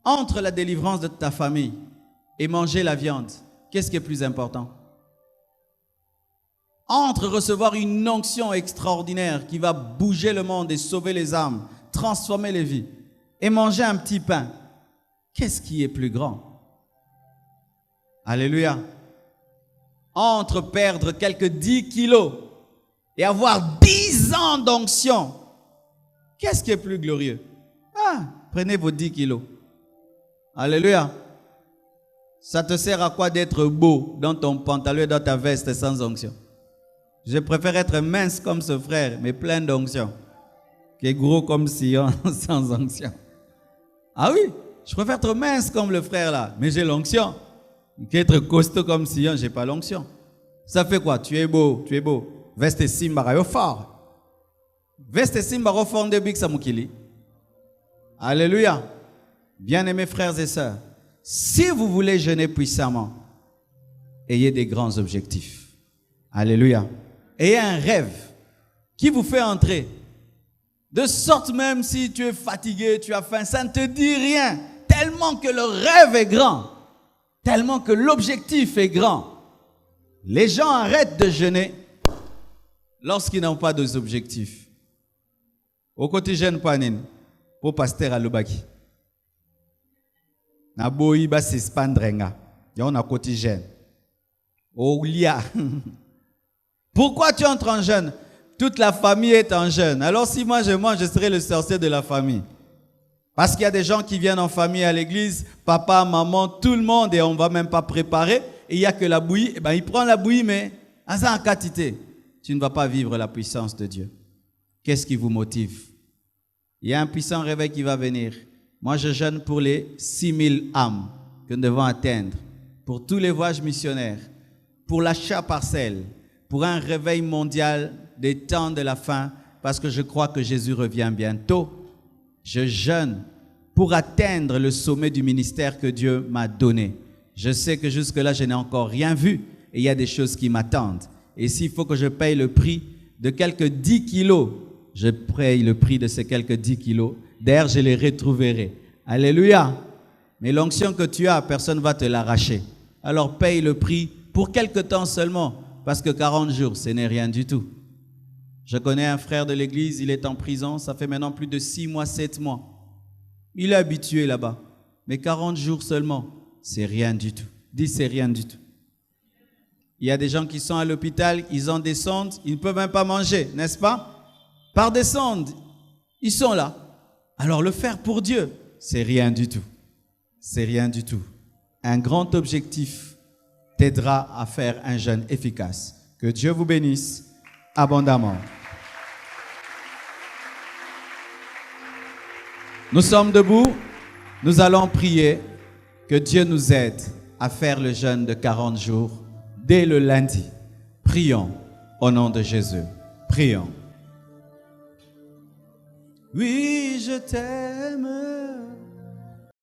Entre la délivrance de ta famille et manger la viande, qu'est-ce qui est plus important? Entre recevoir une onction extraordinaire qui va bouger le monde et sauver les âmes, transformer les vies, et manger un petit pain, qu'est-ce qui est plus grand? Alléluia. Entre perdre quelques 10 kilos et avoir 10 ans d'onction, qu'est-ce qui est plus glorieux? Prenez vos 10 kilos. Alléluia. Ça te sert à quoi d'être beau dans ton pantalon et dans ta veste sans onction? Je préfère être mince comme ce frère, mais plein d'onction, que gros comme Sion sans onction. Ah oui, je préfère être mince comme le frère là, mais j'ai l'onction. Qu'être costaud comme Sion, j'ai pas l'onction. Ça fait quoi? Tu es beau, tu es beau. Veste simba yo fort. Veste simba ro fort de big samukili. Alléluia. Bien-aimés frères et sœurs, si vous voulez jeûner puissamment, ayez des grands objectifs. Alléluia. Ayez un rêve qui vous fait entrer. De sorte même si tu es fatigué, tu as faim, ça ne te dit rien. Tellement que le rêve est grand. Tellement que l'objectif est grand. Les gens arrêtent de jeûner lorsqu'ils n'ont pas d'objectifs. Au côté jeûne panin, pour pasteur à Lubaki. Na boyi ba se spandrenga. Ya on a côté jeûne. Au lia. Pourquoi tu entres en jeûne? Toute la famille est en jeûne. Alors si moi je mange, je serai le sorcier de la famille. Parce qu'il y a des gens qui viennent en famille à l'église, papa, maman, tout le monde, et on ne va même pas préparer. Et il n'y a que la bouillie. Il prend la bouillie, mais à ça en quantité. Tu ne vas pas vivre la puissance de Dieu. Qu'est-ce qui vous motive? Il y a un puissant réveil qui va venir. Moi, je jeûne pour les 6000 âmes que nous devons atteindre, pour tous les voyages missionnaires, pour l'achat parcelle, pour un réveil mondial des temps de la fin, parce que je crois que Jésus revient bientôt. Je jeûne pour atteindre le sommet du ministère que Dieu m'a donné. Je sais que jusque-là, je n'ai encore rien vu et il y a des choses qui m'attendent. Et s'il faut que je paye le prix de quelques 10 kilos, je paye le prix de ces quelques 10 kilos. D'ailleurs, je les retrouverai. Alléluia. Mais l'onction que tu as, personne ne va te l'arracher. Alors paye le prix pour quelque temps seulement, parce que 40 jours, ce n'est rien du tout. Je connais un frère de l'église, il est en prison, ça fait maintenant plus de 6 mois, 7 mois. Il est habitué là-bas. Mais 40 jours seulement, c'est rien du tout. Dis, c'est rien du tout. Il y a des gens qui sont à l'hôpital, ils en descendent, ils ne peuvent même pas manger, n'est-ce pas? Par descendre, ils sont là. Alors le faire pour Dieu, c'est rien du tout. C'est rien du tout. Un grand objectif t'aidera à faire un jeûne efficace. Que Dieu vous bénisse abondamment. Nous sommes debout, nous allons prier que Dieu nous aide à faire le jeûne de 40 jours dès le lundi. Prions au nom de Jésus. Prions. Oui, je t'aime.